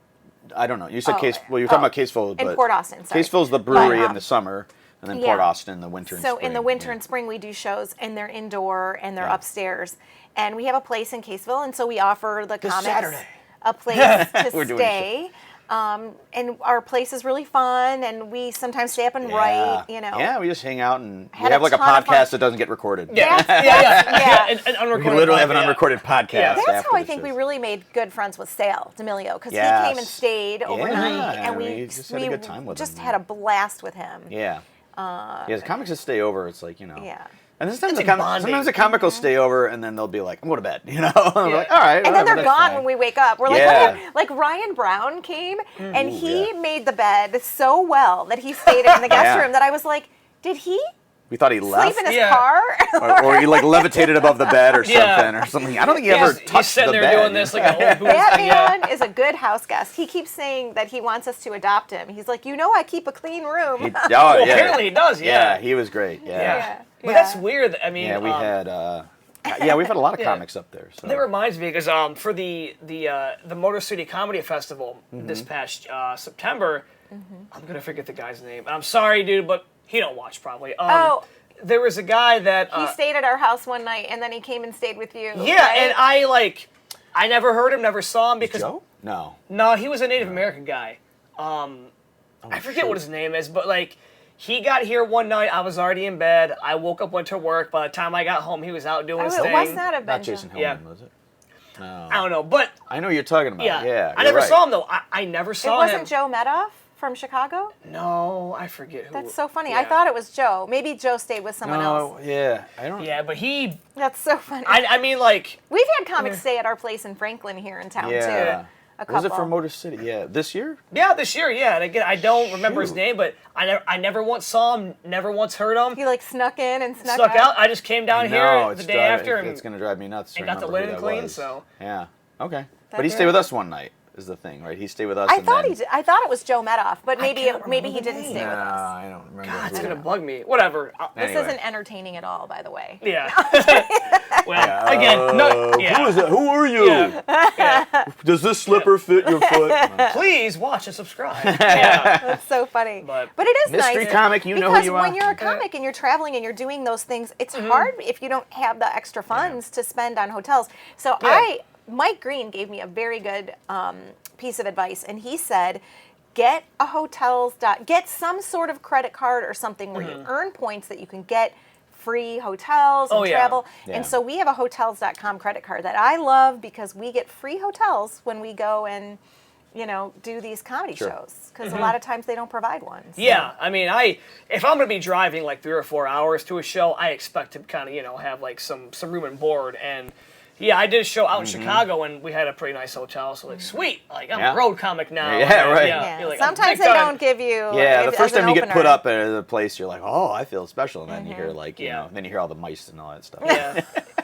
I don't know. You said Case. Well, you're talking about Caseville, In but Port Austin, sorry. Caseville's the brewery But, in the summer, and then Port Austin in the winter and So spring. in the winter and spring, we do shows, and they're indoor, and they're upstairs. And we have a place in Caseville, and so we offer the This comics Saturday. a place to We're doing a stay. And our place is really fun, and we sometimes stay up and write, Yeah, we just hang out, and we Had have a like a ton of fun. podcast that doesn't get recorded. Yeah. An unrecorded We literally have an podcast. unrecorded podcast. Yeah. That's after how I the think we shows. really made good friends with Sale D'Amelio, because he Yes. came and stayed overnight, and we just had a good time with just him. had a blast with him. Yeah. The comics that stay over, it's like, Yeah. And sometimes It's bonding. sometimes a comic will stay over, and then they'll be like, I'm going to bed, And we're like, all right. And then whatever, they're that's gone fine. when we wake up. We're like, Yeah. what happened? Like Ryan Brown came, and Ooh, he yeah. made the bed so well that he stayed in the guest Yeah. room that I was like, did he We thought he left. sleep in his Yeah. car? or he like levitated above the bed or Yeah. something or something. I don't think he ever touched he's sitting the there bed. doing this like an old booze That thing. Yeah. man is a good house guest. He keeps saying that he wants us to adopt him. He's like, I keep a clean room. Well, apparently he does. Yeah, Yeah. he was great. Yeah. Yeah. But that's weird. I mean, Yeah, we had we've had a lot of comics up there. So. That reminds me because for the Motor City Comedy Festival this past September, I'm gonna forget the guy's name. I'm sorry, dude, but he don't watch probably. There was a guy that He stayed at our house one night, and then he came and stayed with you. yeah, right? and I never heard him, never saw him because Joe? No. no, he was a Native American guy. I forget what his name is, but like. He got here one night. I was already in bed. I woke up, went to work. By the time I got home, he was out doing his it thing. must not have been Not Jason Joe. Hellman, was it? No. I don't know, but I know what you're talking about. Yeah. I you're never right. saw him though. I never It saw him. wasn't Joe Medoff from Chicago? No, I forget who. That's so funny. Yeah. I thought it was Joe. Maybe Joe stayed with someone else. No, yeah. I don't. Yeah, but he. That's so funny. I mean, like. We've had comics stay at our place in Franklin here in town Yeah. too. A Was it couple. from Motor City? Yeah. This year? Yeah, this year, yeah. And again, I don't remember his Shoot. name, but I never once saw him, never once heard him. He like snuck in and snuck Stuck out. I just came down No, here it's the day after It's going to drive me nuts. to and got the remember who linen that clean, was. so. Yeah. Okay. But That's he stayed with right. us one night. Is the thing, right? He stayed with us. I and thought then, he did. I thought it was Joe Medoff, but maybe can't maybe remember he the didn't name. stay with us. I don't remember. God, it's who gonna that bug me. Whatever. This Anyway. isn't entertaining at all, by the way. Yeah. Well, again, no. Yeah. Who is that? Who are you? Yeah. Does this slipper fit your foot? Please watch and subscribe. Yeah. That's so funny. But- But it is Mystery nice. comic, you know who because you are. when you're a comic and you're traveling and you're doing those things, it's hard if you don't have the extra funds to spend on hotels. So Mike Green gave me a very good piece of advice, and he said, get get some sort of credit card or something where you earn points that you can get free hotels and Oh, yeah. travel. Yeah. And so we have a hotels.com credit card that I love because we get free hotels when we go and do these comedy shows, because a lot of times they don't provide one. So. Yeah, I mean, if I'm gonna be driving like 3 or 4 hours to a show, I expect to kind of have like some room and board. And yeah, I did a show out in Chicago, and we had a pretty nice hotel. So like, sweet, like I'm Yeah. a road comic now. Yeah, and, right. Yeah. you're like, I'm Sometimes big they time. don't give you. Yeah, the as first an time you get put opener. up at a place, you're like, oh, I feel special. And then you hear like, Yeah. then you hear all the mice and all that stuff. Yeah,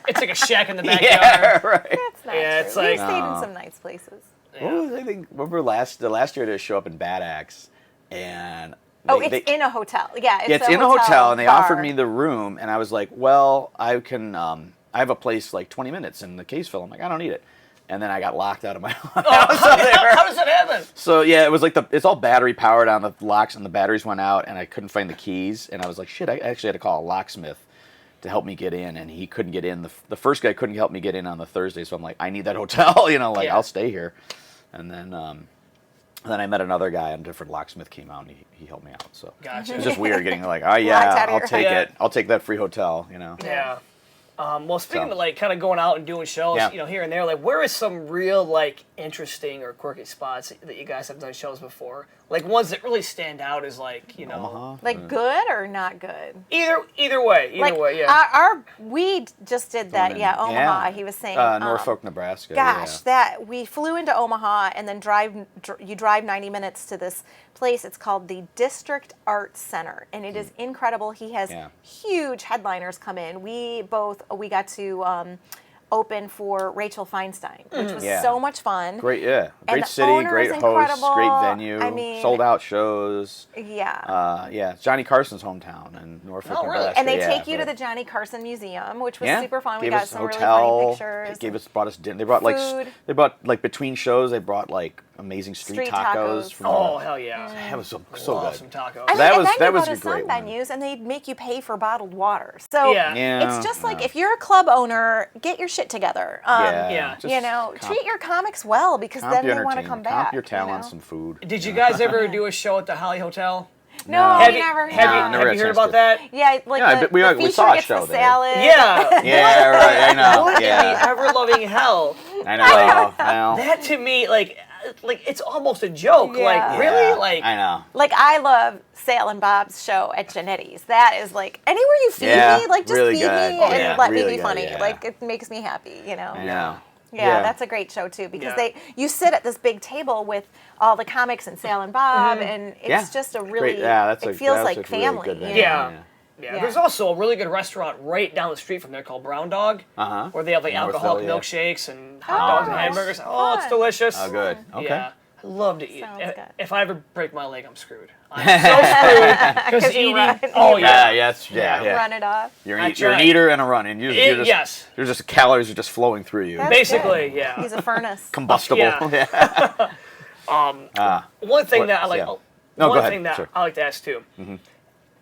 it's like a shack in the backyard. Yeah, right. That's not Yeah, true. it's We've like- stayed in No. some nice places. What was I think? Remember the last year I did a show up in Bad Axe, and It's in a hotel. Yeah, it's in a hotel, and they bar. offered me the room, and I was like, well, I can. I have a place like 20 minutes in the Caseville. I'm like, I don't need it. And then I got locked out of my house up there. How does that happen? So yeah, it was like it's all battery powered on the locks, and the batteries went out, and I couldn't find the keys, and I was like, shit, I actually had to call a locksmith to help me get in, and he couldn't get in. The first guy couldn't help me get in on the Thursday, so I'm like, I need that hotel, Yeah. I'll stay here. And then I met another guy, and a different locksmith came out, and he helped me out. So Gotcha. it's just weird getting like, oh Locked yeah, out of I'll your take house. it. I'll take that free hotel, Yeah. Well, speaking So. of like kind of going out and doing shows, Yeah. here and there, like where is some real like interesting or quirky spots that you guys have done shows before? Like ones that really stand out as like, you know, Omaha. Like good or not good? either way, yeah. We just did that. in- Yeah, Omaha. yeah. He was saying Norfolk, Nebraska. Gosh, yeah. that we flew into Omaha and then you drive 90 minutes to this place. It's called the District Arts Center, and it is incredible. He has Yeah. huge headliners come in. We got to open for Rachel Feinstein, which was Yeah. so much fun. Great, yeah. And Great the city, owner great is host, incredible. great venue, I mean, sold out shows. Yeah. Yeah, it's Johnny Carson's hometown in Norfolk, Oh, really? Nebraska. And they yeah, take you to but- the Johnny Carson Museum, which was yeah, super fun. We gave got us a some really hotel, funny pictures. They brought us dinner. They brought like Food. between shows. They brought like amazing street Street tacos. tacos. From Oh, hell yeah. that was so Love good. some tacos. I mean, That and was- then that you was go a to some great one. venues and they make you pay for bottled water. So Yeah. Yeah, it's just like yeah. if you're a club owner, get your shit together. Yeah. just You know, comp- treat your comics well because comp then your they want to entertainment, come back. Comp your talent, you know? some food. Did you guys ever do a show at the Holly Hotel? No, Have we you- never No, have. never Have you had a heard chance about to. that? Yeah, like Yeah, the, but we the saw feature a gets show the there. salad. Yeah. Yeah, right. I know. What in the Yeah, ever-loving hell? I know. Well, That to me, like it's almost a joke. Yeah. Like, really? yeah, Like, I know. Like I love Sal and Bob's show at Genetti's. That is like anywhere you feed Yeah, me, like just really feed good. me Oh, and yeah, let me really be good, funny. yeah. Like it makes me happy, you know. I know. Yeah, that's a great show too because Yeah. you sit at this big table with all the comics and Sal and Bob, and it's Yeah. just a really Great. Yeah, that's it a feels that's like a really family. good you venue, know? Yeah. Yeah. There's also a really good restaurant right down the street from there called Brown Dog, Uh-huh. where they have like Northville, alcoholic yeah. milkshakes and hot dogs and nice. hamburgers. Oh, it's Fun. delicious. Oh, good. Okay. Yeah, I love to eat. Sounds If, good. if I ever break my leg, I'm screwed. I'm so screwed because 'Cause you eating. run. Oh Yeah, yeah. yeah. Run it off. You're I an tried. eater and a runner. And you're just, Yes. You're just calories are just flowing through you. That's Basically, good. yeah. He's a furnace. Combustible. Yeah. One thing What- that I like. yeah. No, go one ahead. thing that Sure. I like to ask too.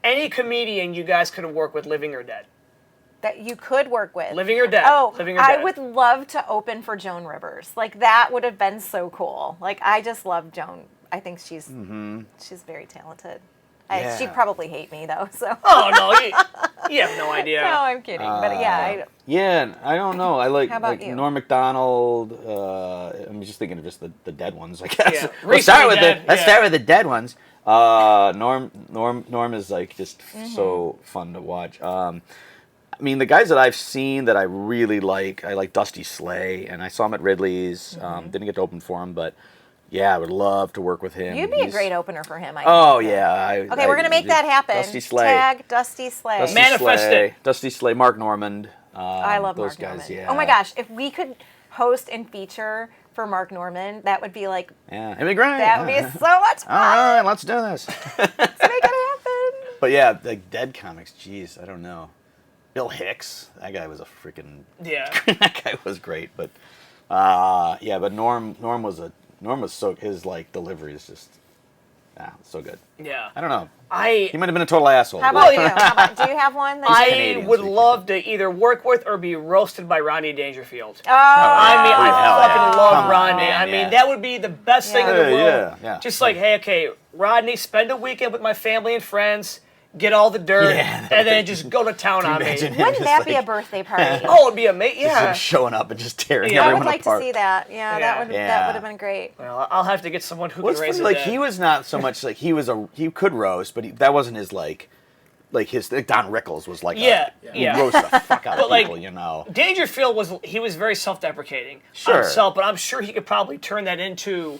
Any comedian you guys could work with, living or dead? That you could work with. Living or dead? Oh, Living or I dead? would love to open for Joan Rivers. Like that would have been so cool. Like I just love Joan. I think she's very talented. She'd Yeah. probably hate me though. So Oh no, you have no idea. no, I'm kidding. But yeah, Yeah, and I don't know. I like How about like you? Norm Macdonald. I'm just thinking of just the dead ones, I guess. Yeah. Let's start Recently with dead, let's yeah. start with the dead ones. Norm is like just so fun to watch. I mean, the guys that I've seen that I really like, I like Dusty Slay, and I saw him at Ridley's. Didn't get to open for him, but yeah, I would love to work with him. you'd be a He's- great opener for him. I Oh think. yeah. Okay, we're gonna make that happen. Dusty Slay. Tag Dusty Slay. Dusty Manifest Slay, it. Dusty Slay, Mark Normand. I love those Mark guys. Norman. Yeah. Oh my gosh, if we could host and feature for Mark Norman, that would be like Yeah, it'd be great. that would be so much fun. All right, let's do this. Let's make it happen. But yeah, like dead comics. Jeez, I don't know. Bill Hicks, that guy was a freaking. Yeah. That guy was great, but yeah, but Norm was so his like delivery is just so good. Yeah. I don't know. I He might have been a total asshole. How but- about you? Do you have one? That you- I Canadians, would we love to either work with or be roasted by Rodney Dangerfield. Oh, I mean, I hell fucking yeah. love Come on, Rodney. man, I mean, yeah. that would be the best thing in the Yeah, world. yeah. Just like, hey, okay, Rodney, spend a weekend with my family and friends, get all the dirt, Yeah, and then just go to town on me. imagine him wouldn't just, that be a like, birthday party? Oh, it'd be amazing. just him Yeah. showing up and just tearing Yeah. I everyone would like apart. to see that. Yeah, Yeah. that would Yeah. have been great. Well, I'll have to get someone who What's can raise funny, a like dead. he was not so much like he could roast, but that wasn't his like his Don Rickles was like Yeah, he yeah. roast the fuck out But, of like, people, you know. Dangerfield was very self-deprecating Sure. on himself, but I'm sure he could probably turn that into,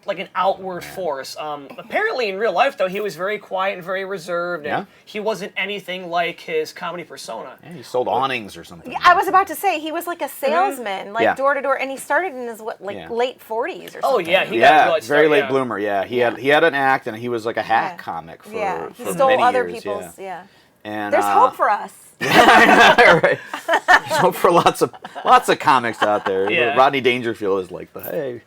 like an outward force. Apparently, in real life, though, he was very quiet and very reserved, and Yeah. he wasn't anything like his comedy persona. Yeah, he sold awnings or something. I was about to say he was like a salesman, like Yeah. door to door, and he started in his Yeah. late 40s or something. Oh yeah, he got a Yeah, real very start, late yeah. bloomer. Yeah, he had an act, and he was like a hack Yeah. comic for Yeah, he for stole many other years, people's. Yeah. And There's hope for us. right. There's hope for lots of comics out there. Yeah. Rodney Dangerfield is like, but hey.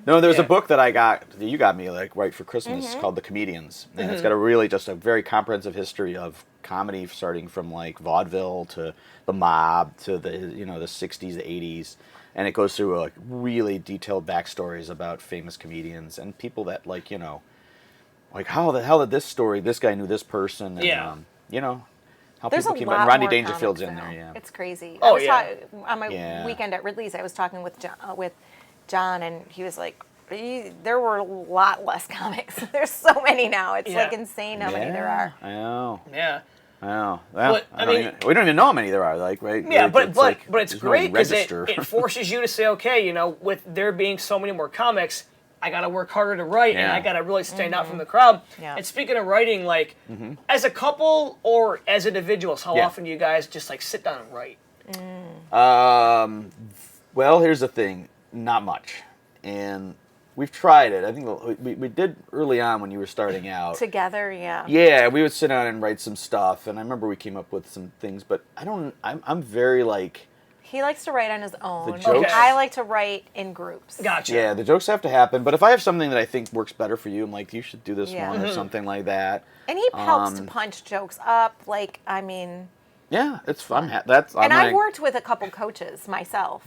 No, there's Yeah. a book that you got me like right for Christmas called The Comedians, and it's got just a very comprehensive history of comedy, starting from like vaudeville to the mob to the the 60s, the 80s, and it goes through like really detailed backstories about famous comedians and people that like how the hell did this guy knew this person, and Yeah. how There's people a came lot out. Rodney more Dangerfield's comics in there, now. yeah. It's crazy. Oh, I was yeah. on my Yeah. weekend at Ridley's, I was talking with John, and he was like, there were a lot less comics. There's so many now. It's like insane how many there are. I know. Yeah. I know. Well, But, we don't even know how many there are, like, right? Yeah, Like, but it's there's no great because register. it forces you to say, okay, you know, with there being so many more comics, I got to work harder to write, and I got to really stand out from the crowd. Yeah. And speaking of writing, like, as a couple or as individuals, how Yeah. often do you guys just, like, sit down and write? Well, here's the thing. Not much. And we've tried it. I think we did early on when you were starting out. Together, yeah. Yeah, we would sit down and write some stuff, and I remember we came up with some things, but I'm very, like... He likes to write on his own. The jokes- I like to write in groups. Gotcha. Yeah, the jokes have to happen, but if I have something that I think works better for you, I'm like, you should do this Yeah. one or something like that. And he helps to punch jokes up. Like, I mean... Yeah, it's fun. I've worked with a couple coaches myself.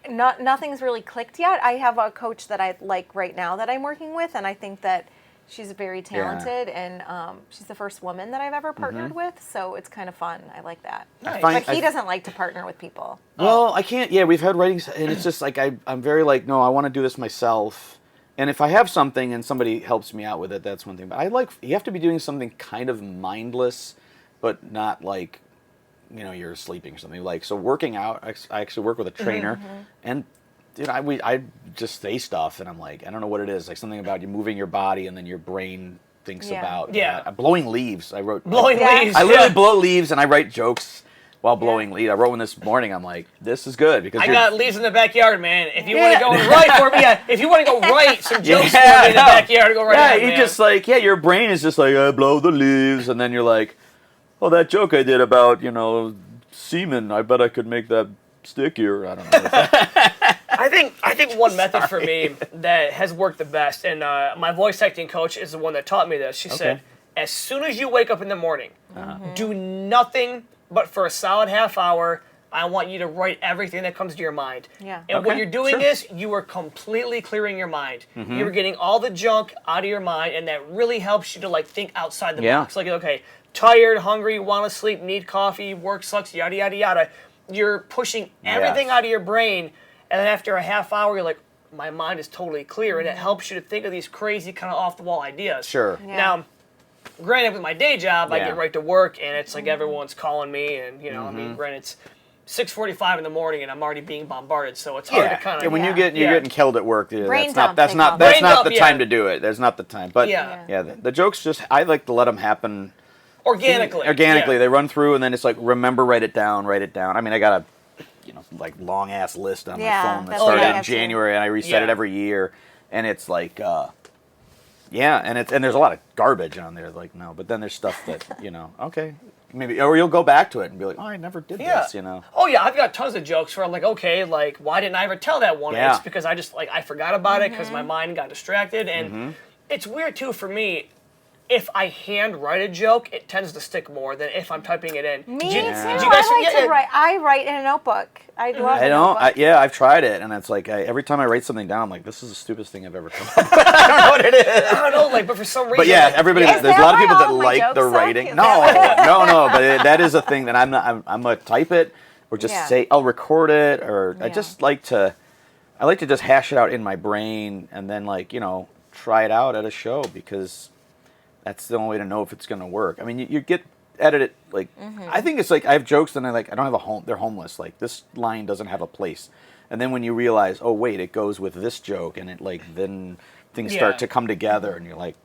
Nothing's really clicked yet. I have a coach that I like right now that I'm working with, and I think that she's very talented, and she's the first woman that I've ever partnered with, so it's kind of fun. I like that. Nice. But he doesn't like to partner with people. Well, I can't. Yeah, we've had writings, and it's just like I'm very like, no, I want to do this myself. And if I have something and somebody helps me out with it, that's one thing. But you have to be doing something kind of mindless, but not like, you know, you're sleeping or something. Like, so working out, I actually work with a trainer, and dude, I just say stuff, and I'm like, I don't know what it is. Like something about you moving your body, and then your brain thinks about blowing leaves. Blowing leaves. I literally blow leaves, and I write jokes while blowing leaves. I wrote one this morning. I'm like, this is good because I got leaves in the backyard, man. If you want to go and write for me, if you want to go write some jokes for me in the backyard, go right ahead, you man. just like, your brain is just like, I blow the leaves, and then you're like, oh, that joke I did about, you know, semen, I bet I could make that stickier. I don't know. I think one method for me that has worked the best, and my voice acting coach is the one that taught me this. She said, as soon as you wake up in the morning, do nothing but for a solid half hour, I want you to write everything that comes to your mind. Yeah. And when you're doing this, you are completely clearing your mind. You're getting all the junk out of your mind, and that really helps you to like think outside the box. Like, okay, tired, hungry, want to sleep, need coffee, work sucks, yada, yada, yada. You're pushing everything out of your brain, and then after a half hour, you're like, my mind is totally clear, and it helps you to think of these crazy kind of off-the-wall ideas. Sure. Yeah. Now, granted, with my day job, I get right to work, and it's like everyone's calling me, and, you know, I mean, granted, it's 6:45 in the morning, and I'm already being bombarded, so it's hard to kind of... Yeah, when you're getting killed at work, Brain that's not the time to do it. There's not the time. But the jokes just, I like to let them happen organically. They run through, and then it's like, remember, write it down. I mean, I got a, like long ass list on my phone that started in January, and I reset it every year, and it's like, and there's a lot of garbage on there, like, no, but then there's stuff that, okay, maybe, or you'll go back to it and be like, oh, I never did this, Oh yeah, I've got tons of jokes where I'm like, okay, like, why didn't I ever tell that one? Yeah. It's because I just, like, I forgot about it because my mind got distracted, and it's weird too for me. If I hand write a joke, it tends to stick more than if I'm typing it in. Me Did too. you guys I like to write. I write in a notebook. I love a notebook. I've tried it, and it's like, every time I write something down, I'm like, this is the stupidest thing I've ever come up with. I don't know what it is. I don't know, like, but for some reason... But yeah, like, everybody, Is there's a that lot of why people that all my like jokes the suck? writing. Is No, that but that is a thing that I'm gonna type it, or just say, I'll record it, or I just like to just hash it out in my brain, and then like, try it out at a show, because that's the only way to know if it's going to work. I mean, you get edited, like, I think it's like, I have jokes and I don't have a home, they're homeless. Like, this line doesn't have a place. And then when you realize, oh, wait, it goes with this joke, and it, like, then things start to come together, and you're like...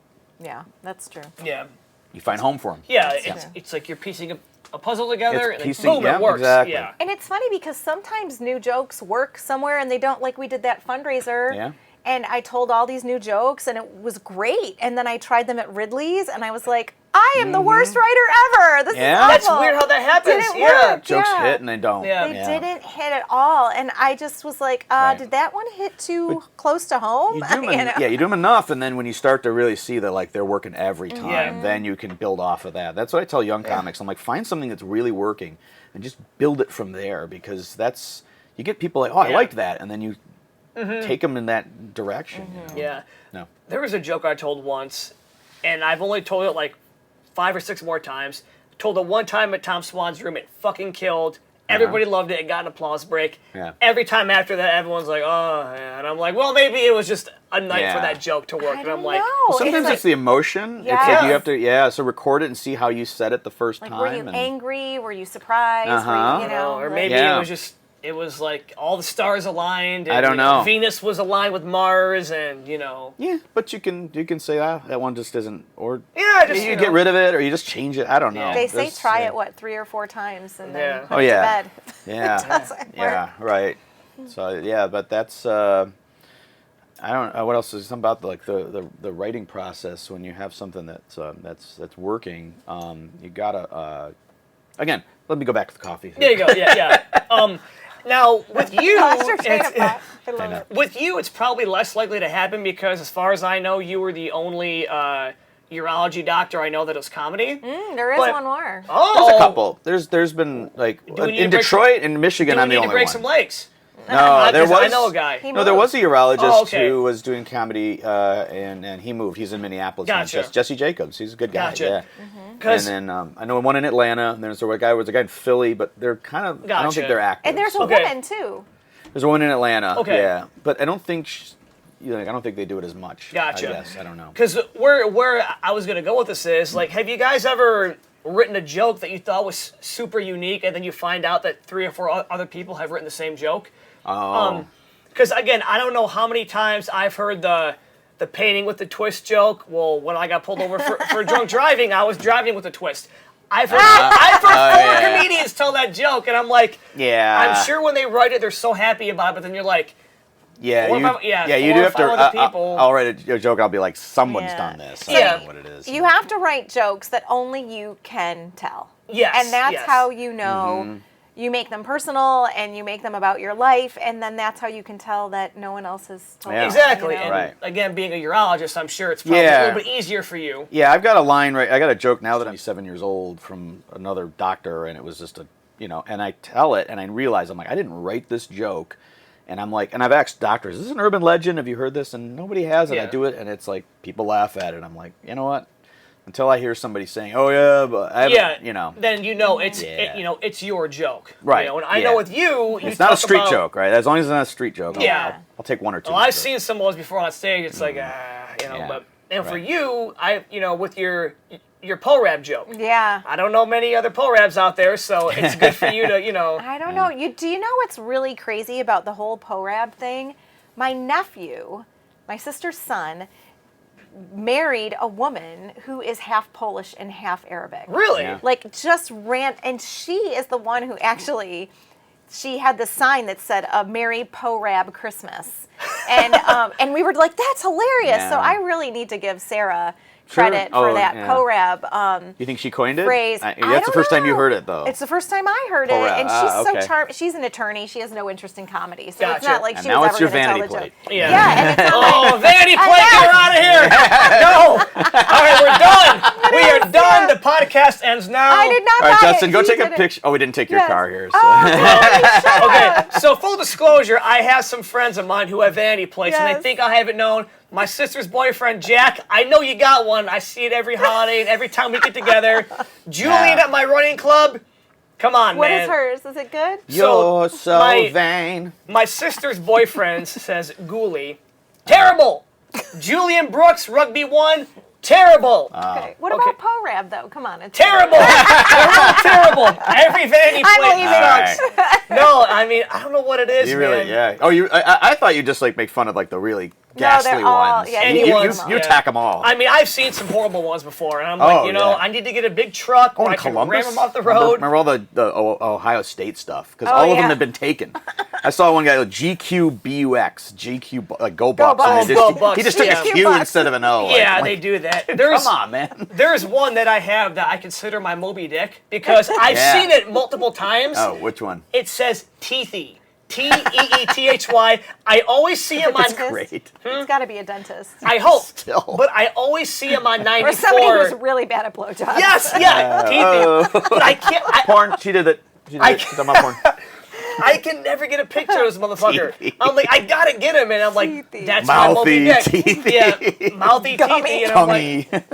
Yeah, that's true. Yeah. You find home for them. Yeah, it's like you're piecing a puzzle together, and boom, it works. Exactly. Yeah. And it's funny because sometimes new jokes work somewhere and they don't, like we did that fundraiser. Yeah. And I told all these new jokes and it was great. And then I tried them at Ridley's and I was like, I am the worst writer ever. This is awful. That's weird how that happens. Didn't work. Jokes hit and they don't. They didn't hit at all. And I just was like, did that one hit too close to home? You do you do them enough, and then when you start to really see that, like, they're working every time, then you can build off of that. That's what I tell young comics. I'm like, find something that's really working and just build it from there, because you get people like, oh, I liked that, and then you take them in that direction. Yeah. No. There was a joke I told once, and I've only told it like 5 or 6 more times. Told it one time at Tom Swan's room. It fucking killed. Everybody loved it. It got an applause break. Yeah. Every time after that, everyone's like, oh, yeah. And I'm like, well, maybe it was just a night for that joke to work. I And I'm don't like, know. Sometimes it's the emotion. It's like you have to, so record it and see how you said it the first Like, time. were you angry? Were you surprised? Uh-huh. Were you know, or like- maybe it was just, it was like all the stars aligned. And, I don't know. Venus was aligned with Mars, and Yeah, but you can say that one just isn't, or just you get rid of it, or you just change it. I don't know. They say There's, try it 3 or 4 times and then put Oh, it yeah. to bed. Yeah, It doesn't yeah, work. right. So yeah, but that's I don't know what else is something about the writing process when you have something that's working. You gotta again. Let me go back to the coffee. There you go. Yeah. Now with you, Lost your train of thought. I love it. with you, it's probably less likely to happen because, as far as I know, you were the only urology doctor I know that does comedy. There is But- one more. Oh, There's a couple. There's been like we need in to break Detroit and Michigan. Do we I'm the need to only break one. some legs? No, there was. I know a guy. He No, there was a urologist Oh, okay. who was doing comedy, and he moved. He's in Minneapolis. now. Gotcha. Jesse Jacobs. He's a good guy. Gotcha. Yeah. And 'Cause- then I know one in Atlanta. And there's a guy in Philly, but they're kind of. I don't Gotcha. think they're active. And there's a Okay. woman too. There's one in Atlanta. Okay. Yeah, but I don't think. I don't think they do it as much. Gotcha. I guess I don't know. Because where I was gonna go with this is, like, have you guys ever written a joke that you thought was super unique, and then you find out that 3 or 4 other people have written the same joke? Oh. Because again, I don't know how many times I've heard the painting with the twist joke. Well, when I got pulled over for drunk driving, I was driving with a twist. I've heard 4 comedians tell that joke, and I'm like, Yeah. I'm sure when they write it, they're so happy about it, but then you're like, Yeah, Four or you, five- yeah, yeah, you four do or have to. five other people. I'll write a joke. I'll be like, someone's Yeah. done this. I Yeah. don't know what it is. You have to write jokes that only you can tell. yes, And that's yes. how you know you make them personal and you make them about your life, and then that's how you can tell that no one else has told Yeah. you. Exactly. you know? And Right. again, being a urologist, I'm sure it's probably Yeah. a little bit easier for you. Yeah, I've got a line right. I got a joke now that I'm 7 years old from another doctor, and it was just and I tell it, and I realize I'm like, I didn't write this joke, and I'm like, and I've asked doctors, is this an urban legend? Have you heard this? And nobody has, and Yeah. I do it, and it's like people laugh at it. I'm like, you know what? Until I hear somebody saying, "Oh yeah," but I haven't, Then you know it's Yeah. it's your joke, Right, And I yeah. know with you, it's not a talk street about- joke, right? As long as it's not a street joke, Yeah. I'll take one or two. Well, I've but- seen some of those before on stage. It's like Yeah. but for Right. you, with your Poe Rab joke. Yeah. I don't know many other Poe Rabs out there, so it's good for you to I don't know. Do you know what's really crazy about the whole Poe Rab thing? My nephew, my sister's son, married a woman who is half Polish and half Arabic. Really. Yeah. Like, just ran, and she is the one who actually, she had the sign that said a Merry Poe Rab Christmas. And we were like, that's hilarious. So Yeah. I really need to give Sarah Sure. credit for Oh, that yeah. Poe Rab You think she coined it? phrase. That's I the don't first time you know. heard it, though. It's the first time I heard Poe it, Rab. and she's so Okay. charming. She's an attorney. She has no interest in comedy, so Gotcha. it's not like And she now was it's ever your going to tell vanity the plate. joke. Yeah. Yeah, and it's not Oh, like, vanity plate, get her out of here! No! All right, we're done. We are done. The podcast ends now. I did not All right, buy Justin, it. go He take a did it. picture. Oh, we didn't take your Yes. car here. So. Okay, so full disclosure, I have some friends of mine who have vanity plates, and they Yes. think I have it known. My sister's boyfriend, Jack, I know you got one. I see it every holiday and every time we get together. Julian Yeah. at my running club, come on, What man. is hers? Is it good? You're so my- vain. My sister's boyfriend says Ghoulie. Terrible. Julian Brooks, Rugby 1, terrible. Okay. What Okay. about Poe Rab, though? Come on. It's Terrible. Terrible. Every vanity I'm plate leaving. sucks. No, I mean, I don't know what it is, You man. really, yeah. Oh, I thought you just like make fun of like the really ghastly they're all- ones. yeah, you, anyone's- you yeah. attack them all. I mean, I've seen some horrible ones before, and I'm like, Oh, I yeah. need to get a big truck Oh, where I in can Columbus? ram them off the Remember, road. remember all the Ohio State stuff? Because Oh, all of yeah. them have been taken. I saw one guy like GQBUX, like Go Bucks. Bucks. and Go Bucks, he just took yeah. a Q Bucks. instead of an O. like- Yeah, like, they do that. Come on, man. There's one that I have that I consider my Moby Dick because I've Yeah. seen it multiple times. Oh, which one? It says Teethy. Teethy. I always see him on. It's great. It's got to be a dentist. I hope, Still. but I always see him on 94. Or somebody who's really bad at blowjobs. Yes, yeah, Teethy. But I can't. Porn. She did it. She did it. She's done my porn. I can never get a picture of this motherfucker. I'm like, I gotta get him, and I'm like, Teethy. that's my Moby Mouthy, Dick. teethy. Yeah, mouthy, Gummy. teethy, and I'm like, Tonguey.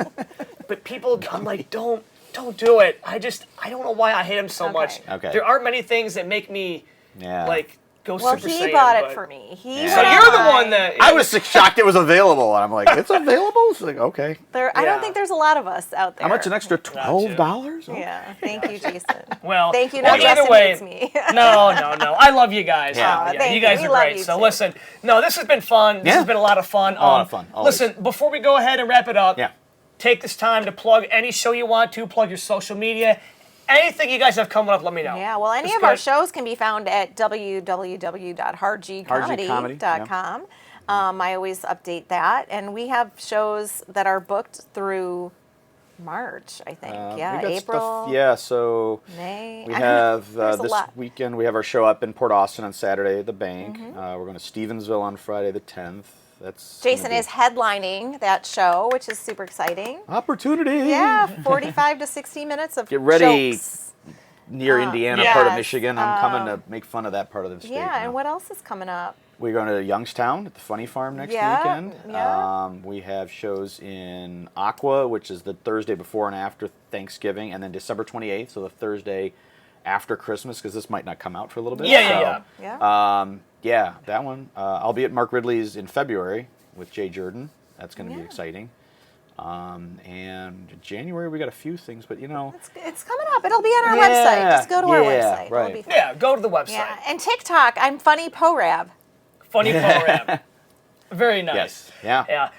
but people, I'm like, don't don't do it. I don't know why I hate him so much. Okay. There aren't many things that make me like go Well, Super he Saiyan. bought it but- for me. So you're the one that I was shocked it was available, and I'm like, it's available? It's like, okay. I Yeah. don't think there's a lot of us out there. How much, an extra $12? Okay. Yeah, thank you, Jason. Well, Thank you. well, No, either Justin way, hates me. no. I love you guys. Yeah. Thank you you. guys We are love great. you So too. listen, no, this has been fun. This Yeah. has been a lot of fun. A lot of fun, always. Listen, before we go ahead and wrap it up, Yeah. take this time to plug any show you want to, plug your social media. Anything you guys have coming up, let me know. Yeah, well, any Just of our go- shows can be found at www.hardgcomedy.com. I always update that. And we have shows that are booked through March, I think. We got April, stuff, yeah, so May. we I mean, have there's a this lot. weekend, we have our show up in Port Austin on Saturday at the Bank. Mm-hmm. We're going to Stevensville on Friday the 10th. That's Jason gonna be is headlining that show, which is super exciting. opportunity. Yeah, 45 to 60 minutes of Get ready. jokes. Near Indiana, part of yes, Michigan. I'm coming to make fun of that part of the state. Yeah, now. and what else is coming up? We're going to Youngstown at the Funny Farm next Yeah, weekend. yeah. We have shows in Aqua, which is the Thursday before and after Thanksgiving, and then December 28th, so the Thursday after Christmas, because this might not come out for a little bit. Yeah. Yeah, that one. I'll be at Mark Ridley's in February with Jay Jordan. That's going to be exciting. And January we got a few things, but It's coming up. It'll be on our website. Just go to our website. It'll right. be fun. Yeah, go to the website. Yeah, and TikTok, I'm Funny Porab. Funny program. Very nice. Yes. Yeah. Yeah.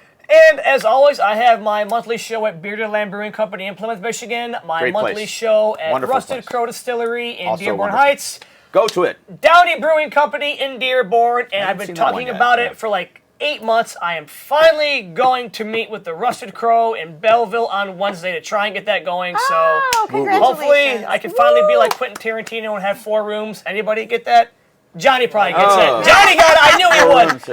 And as always, I have my monthly show at Bearded Land Brewing Company in Plymouth, Michigan. My Great monthly place. show at Wonderful Rusted place. Crow Distillery in Also Dearborn wonderful. Heights. Go to it. Downey Brewing Company in Dearborn, and I've haven't been seen that one talking yet. about Yeah. it for like 8 months. I am finally going to meet with the Rusted Crow in Belleville on Wednesday to try and get that going. So Oh, congratulations. hopefully I can finally be like Quentin Tarantino and have 4 rooms. Anybody get that? Johnny probably gets Oh. it. Johnny got it. I knew he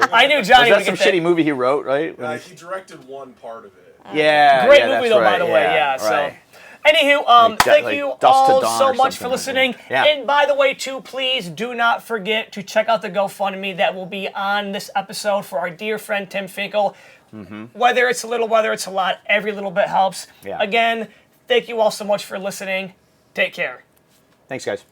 would. I knew Johnny Is would that some get that. shitty movie he wrote, right? He directed one part of it. Yeah. Great yeah, movie that's though, by right, the way. Yeah. So. right. Anywho, Like thank like you Dust to all Dawn so or much for something like listening. that. Yeah. And by the way, too, please do not forget to check out the GoFundMe that will be on this episode for our dear friend Tim Finkel. Whether it's a little, whether it's a lot, every little bit helps. Yeah. Again, thank you all so much for listening. Take care. Thanks, guys.